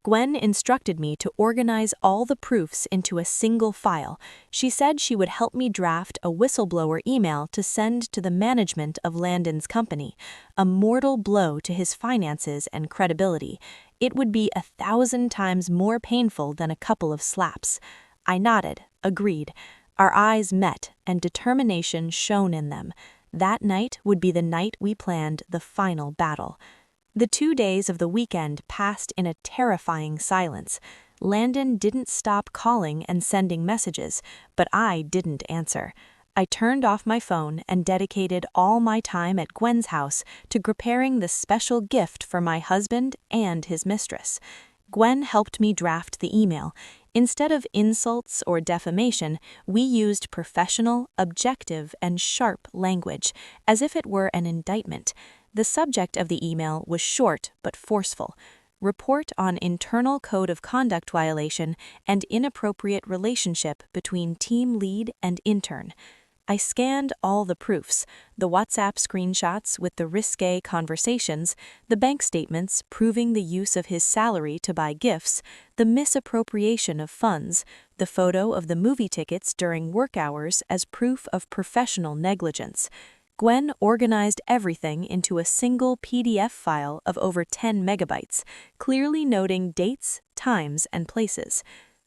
Gwen instructed me to organize all the proofs into a single file. She said she would help me draft a whistleblower email to send to the management of Landon's company, a mortal blow to his finances and credibility. It would be 1,000 times more painful than a couple of slaps. I nodded, agreed. Our eyes met, and determination shone in them. That night would be the night we planned the final battle. The 2 days of the weekend passed in a terrifying silence. Landon didn't stop calling and sending messages, but I didn't answer. I turned off my phone and dedicated all my time at Gwen's house to preparing the special gift for my husband and his mistress. Gwen helped me draft the email. Instead of insults or defamation, we used professional, objective, and sharp language, as if it were an indictment. The subject of the email was short but forceful. Report on internal code of conduct violation and inappropriate relationship between team lead and intern. I scanned all the proofs, the WhatsApp screenshots with the risque conversations, the bank statements proving the use of his salary to buy gifts, the misappropriation of funds, the photo of the movie tickets during work hours as proof of professional negligence. Gwen organized everything into a single PDF file of over 10 megabytes, clearly noting dates, times, and places.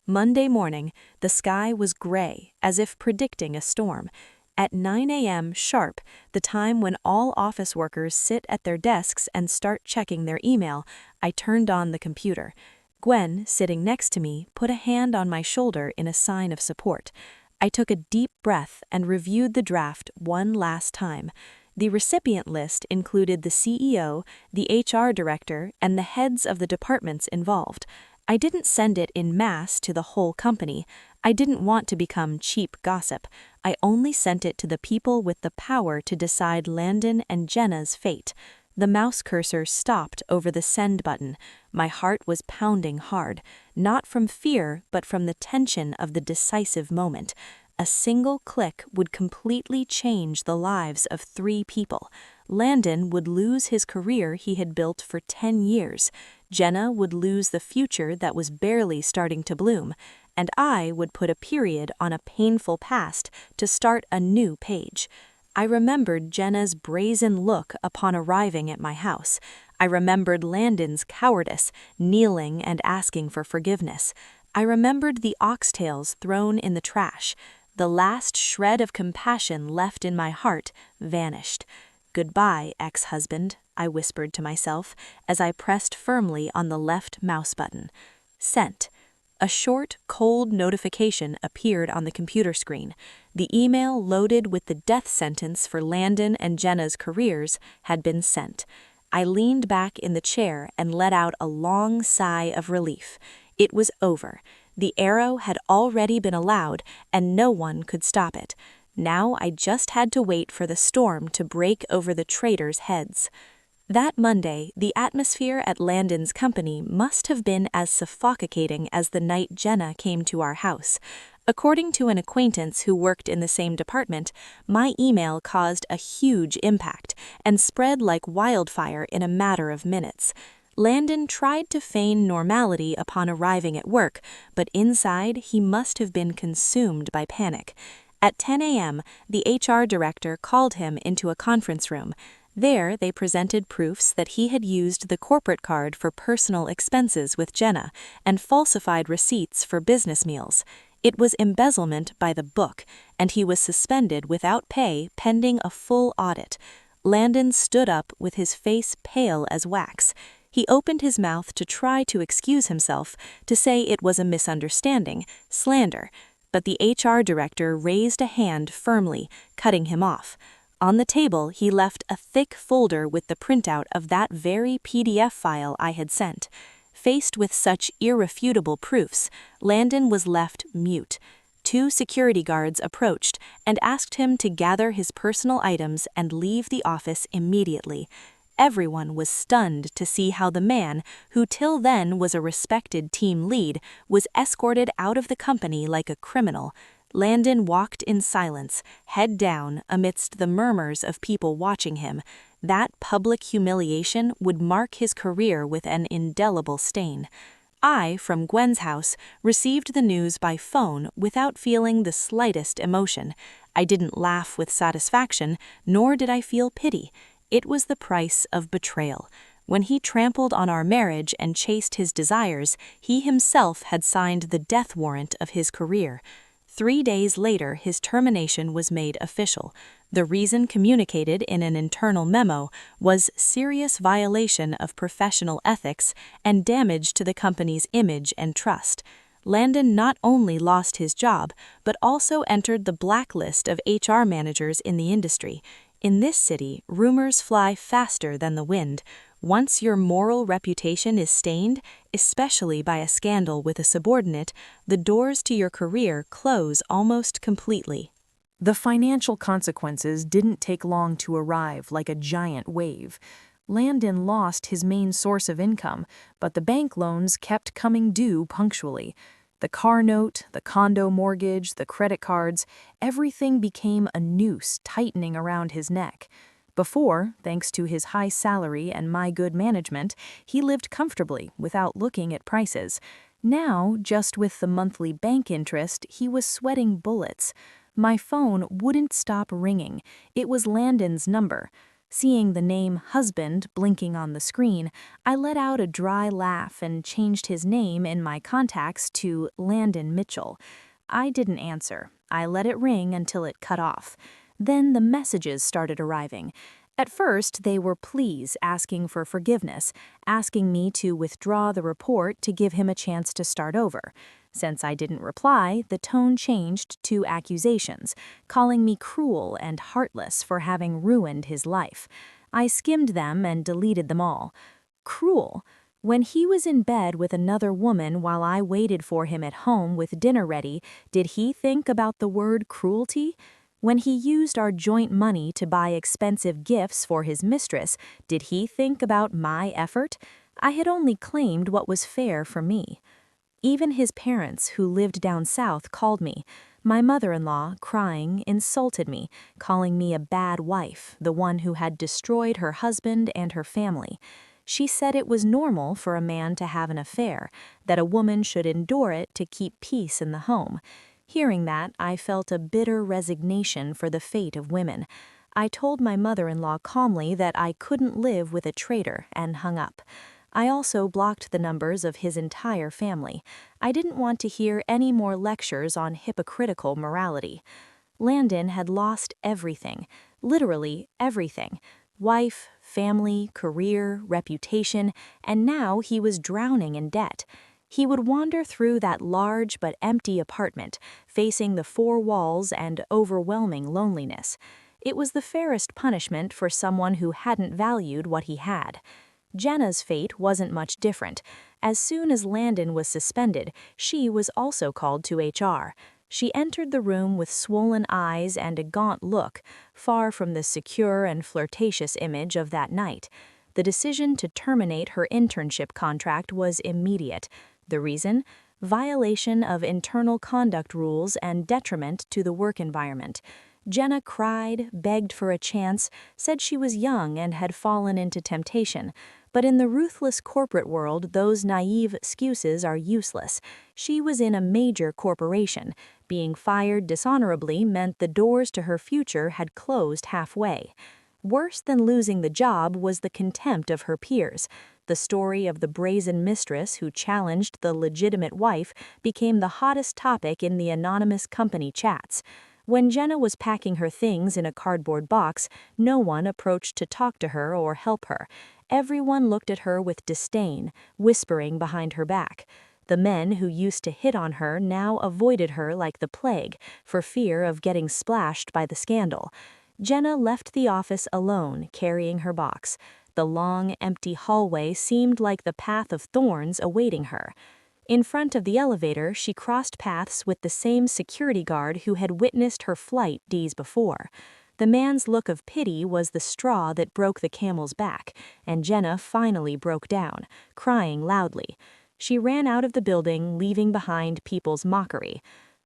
Monday morning, the sky was gray, as if predicting a storm. At 9 a.m. sharp, the time when all office workers sit at their desks and start checking their email, I turned on the computer. Gwen, sitting next to me, put a hand on my shoulder in a sign of support. I took a deep breath and reviewed the draft one last time. The recipient list included the CEO, the HR director, and the heads of the departments involved. I didn't send it in mass to the whole company. I didn't want to become cheap gossip. I only sent it to the people with the power to decide Landon and Jenna's fate. The mouse cursor stopped over the send button. My heart was pounding hard, not from fear, but from the tension of the decisive moment. A single click would completely change the lives of 3 people. Landon would lose his career he had built for 10 years. Jenna would lose the future that was barely starting to bloom. And I would put a period on a painful past to start a new page. I remembered Jenna's brazen look upon arriving at my house. I remembered Landon's cowardice, kneeling and asking for forgiveness. I remembered the oxtails thrown in the trash. The last shred of compassion left in my heart vanished. "Goodbye, ex-husband," I whispered to myself as I pressed firmly on the left mouse button. Sent. A short, cold notification appeared on the computer screen. The email loaded with the death sentence for Landon and Jenna's careers had been sent. I leaned back in the chair and let out a long sigh of relief. It was over. The arrow had already been allowed, and no one could stop it. Now I just had to wait for the storm to break over the traitors' heads. That Monday, the atmosphere at Landon's company must have been as suffocating as the night Jenna came to our house. According to an acquaintance who worked in the same department, my email caused a huge impact and spread like wildfire in a matter of minutes. Landon tried to feign normality upon arriving at work, but inside he must have been consumed by panic. At 10 a.m., the HR director called him into a conference room. There, they presented proofs that he had used the corporate card for personal expenses with Jenna and falsified receipts for business meals. It was embezzlement by the book, and he was suspended without pay pending a full audit. Landon stood up with his face pale as wax. He opened his mouth to try to excuse himself, to say it was a misunderstanding, slander, but the HR director raised a hand firmly, cutting him off. On the table, he left a thick folder with the printout of that very PDF file I had sent. Faced with such irrefutable proofs, Landon was left mute. 2 security guards approached and asked him to gather his personal items and leave the office immediately. Everyone was stunned to see how the man, who till then was a respected team lead, was escorted out of the company like a criminal. Landon walked in silence, head down, amidst the murmurs of people watching him. That public humiliation would mark his career with an indelible stain. I, from Gwen's house, received the news by phone without feeling the slightest emotion. I didn't laugh with satisfaction, nor did I feel pity. It was the price of betrayal. When he trampled on our marriage and chased his desires, he himself had signed the death warrant of his career. 3 days later, his termination was made official. The reason communicated in an internal memo was serious violation of professional ethics and damage to the company's image and trust. Landon not only lost his job, but also entered the blacklist of HR managers in the industry. In this city, rumors fly faster than the wind. Once your moral reputation is stained, especially by a scandal with a subordinate, the doors to your career close almost completely.
The financial consequences didn't take long to arrive like a giant wave. Landon lost his main source of income, but the bank loans kept coming due punctually. The car note, the condo mortgage, the credit cards, everything became a noose tightening around his neck. Before, thanks to his high salary and my good management, he lived comfortably without looking at prices. Now, just with the monthly bank interest, he was sweating bullets. My phone wouldn't stop ringing. It was Landon's number. Seeing the name husband blinking on the screen, I let out a dry laugh and changed his name in my contacts to Landon Mitchell. I didn't answer. I let it ring until it cut off. Then the messages started arriving. At first, they were pleas asking for forgiveness, asking me to withdraw the report to give him a chance to start over. Since I didn't reply, the tone changed to accusations, calling me cruel and heartless for having ruined his life. I skimmed them and deleted them all. Cruel? When he was in bed with another woman while I waited for him at home with dinner ready, did he think about the word cruelty? When he used our joint money to buy expensive gifts for his mistress, did he think about my effort? I had only claimed what was fair for me. Even his parents, who lived down south, called me. My mother-in-law, crying, insulted me, calling me a bad wife, the one who had destroyed her husband and her family. She said it was normal for a man to have an affair, that a woman should endure it to keep peace in the home. Hearing that, I felt a bitter resignation for the fate of women. I told my mother-in-law calmly that I couldn't live with a traitor and hung up. I also blocked the numbers of his entire family. I didn't want to hear any more lectures on hypocritical morality. Landon had lost everything, literally everything. Wife, family, career, reputation, and now he was drowning in debt. He would wander through that large but empty apartment, facing the four walls and overwhelming loneliness. It was the fairest punishment for someone who hadn't valued what he had. Jenna's fate wasn't much different. As soon as Landon was suspended, she was also called to HR. She entered the room with swollen eyes and a gaunt look, far from the secure and flirtatious image of that night. The decision to terminate her internship contract was immediate. The reason? Violation of internal conduct rules and detriment to the work environment. Jenna cried, begged for a chance, said she was young and had fallen into temptation. But in the ruthless corporate world, those naive excuses are useless. She was in a major corporation. Being fired dishonorably meant the doors to her future had closed halfway. Worse than losing the job was the contempt of her peers. The story of the brazen mistress who challenged the legitimate wife became the hottest topic in the anonymous company chats. When Jenna was packing her things in a cardboard box, no one approached to talk to her or help her. Everyone looked at her with disdain, whispering behind her back. The men who used to hit on her now avoided her like the plague, for fear of getting splashed by the scandal. Jenna left the office alone, carrying her box. The long, empty hallway seemed like the path of thorns awaiting her. In front of the elevator, she crossed paths with the same security guard who had witnessed her flight days before. The man's look of pity was the straw that broke the camel's back, and Jenna finally broke down, crying loudly. She ran out of the building, leaving behind people's mockery.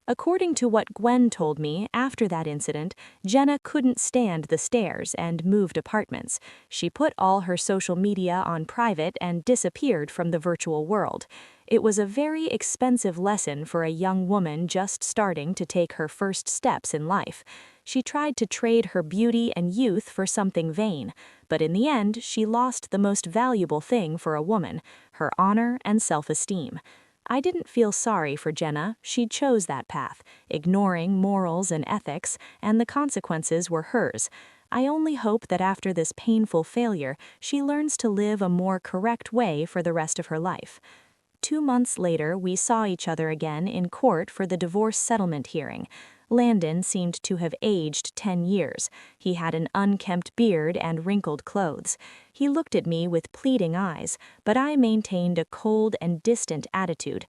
According to what Gwen told me, after that incident, Jenna couldn't stand the stairs and moved apartments. She put all her social media on private and disappeared from the virtual world. It was a very expensive lesson for a young woman just starting to take her first steps in life. She tried to trade her beauty and youth for something vain, but in the end, she lost the most valuable thing for a woman, her honor and self-esteem. I didn't feel sorry for Jenna. She chose that path, ignoring morals and ethics, and the consequences were hers. I only hope that after this painful failure, she learns to live a more correct way for the rest of her life. 2 months later, we saw each other again in court for the divorce settlement hearing. Landon seemed to have aged 10 years. He had an unkempt beard and wrinkled clothes. He looked at me with pleading eyes, but I maintained a cold and distant attitude.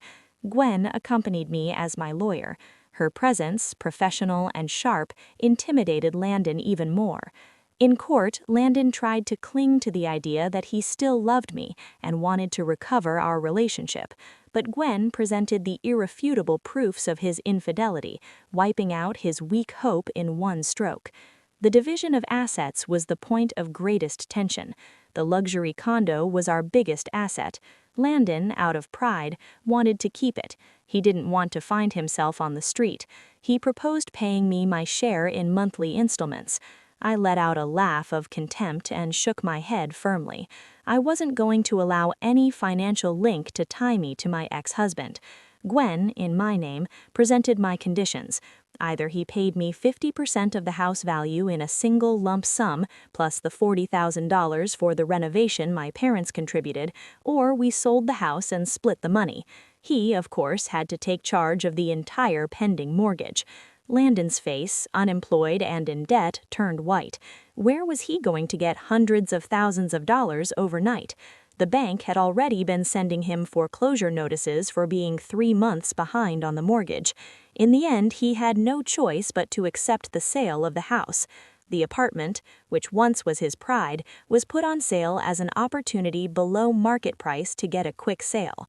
Gwen accompanied me as my lawyer. Her presence, professional and sharp, intimidated Landon even more. In court, Landon tried to cling to the idea that he still loved me and wanted to recover our relationship, but Gwen presented the irrefutable proofs of his infidelity, wiping out his weak hope in one stroke. The division of assets was the point of greatest tension. The luxury condo was our biggest asset. Landon, out of pride, wanted to keep it. He didn't want to find himself on the street. He proposed paying me my share in monthly installments. I let out a laugh of contempt and shook my head firmly. I wasn't going to allow any financial link to tie me to my ex-husband. Gwen, in my name, presented my conditions.
Either he paid me 50% of the house value in a single lump sum, plus the $40,000 for the renovation my parents contributed, or we sold the house and split the money. He, of course, had to take charge of the entire pending mortgage. Landon's face, unemployed and in debt, turned white. Where was he going to get hundreds of thousands of dollars overnight? The bank had already been sending him foreclosure notices for being 3 months behind on the mortgage. In the end, he had no choice but to accept the sale of the house. The apartment, which once was his pride, was put on sale as an opportunity below market price to get a quick sale.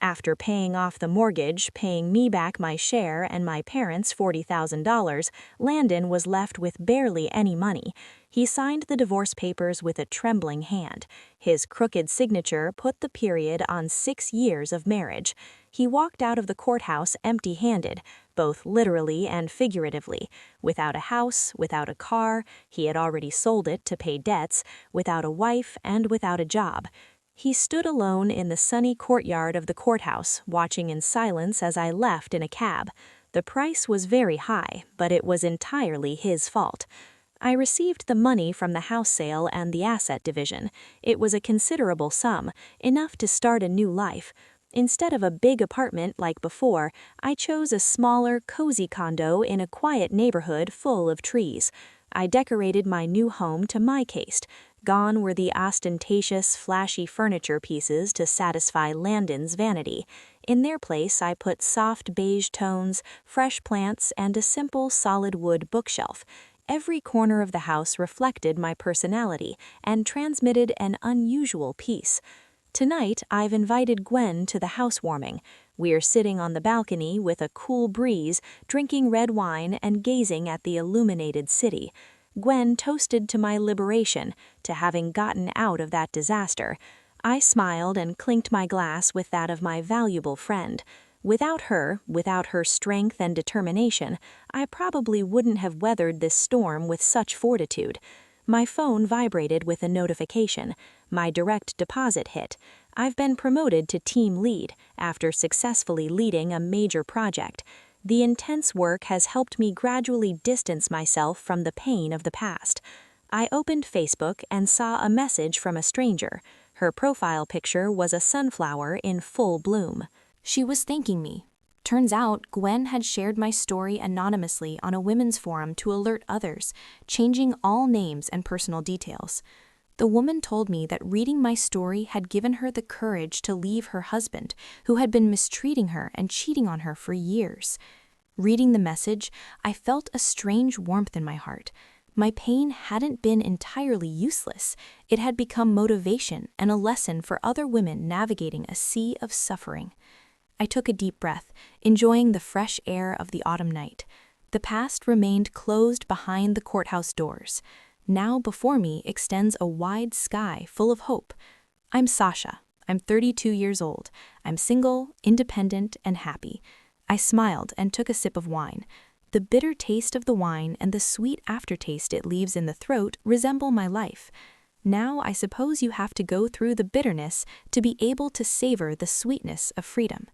After paying off the mortgage, paying me back my share and my parents $40,000, Landon was left with barely any money. He signed the divorce papers with a trembling hand. His crooked signature put the period on 6 years of marriage. He walked out of the courthouse empty-handed, both literally and figuratively, without a house, without a car, he had already sold it to pay debts, without a wife, and without a job. He stood alone in the sunny courtyard of the courthouse, watching in silence as I left in a cab. The price was very high, but it was entirely his fault. I received the money from the house sale and the asset division. It was a considerable sum, enough to start a new life. Instead of a big apartment like before, I chose a smaller, cozy condo in a quiet neighborhood full of trees. I decorated my new home to my taste. Gone were the ostentatious, flashy furniture pieces to satisfy Landon's vanity. In their place, I put soft beige tones, fresh plants, and a simple solid wood bookshelf. Every corner of the house reflected my personality and transmitted an unusual peace. Tonight, I've invited Gwen to the housewarming. We're sitting on the balcony with a cool breeze, drinking red wine and gazing at the illuminated city. Gwen toasted to my liberation, to having gotten out of that disaster. I smiled and clinked my glass with that of my valuable friend. Without her strength and determination, I probably wouldn't have weathered this storm with such fortitude. My phone vibrated with a notification. My direct deposit hit. I've been promoted to team lead after successfully leading a major project. The intense work has helped me gradually distance myself from the pain of the past. I opened Facebook and saw a message from a stranger. Her profile picture was a sunflower in full bloom.
She was thanking me. Turns out, Gwen had shared my story anonymously on a women's forum to alert others, changing all names and personal details. The woman told me that reading my story had given her the courage to leave her husband, who had been mistreating her and cheating on her for years. Reading the message, I felt a strange warmth in my heart. My pain hadn't been entirely useless. It had become motivation and a lesson for other women navigating a sea of suffering. I took a deep breath, enjoying the fresh air of the autumn night. The past remained closed behind the courthouse doors. Now before me extends a wide sky full of hope. I'm Sasha. I'm 32 years old. I'm single, independent, and happy. I smiled and took a sip of wine. The bitter taste of the wine and the sweet aftertaste it leaves in the throat resemble my life. Now I suppose you have to go through the bitterness to be able to savor the sweetness of freedom.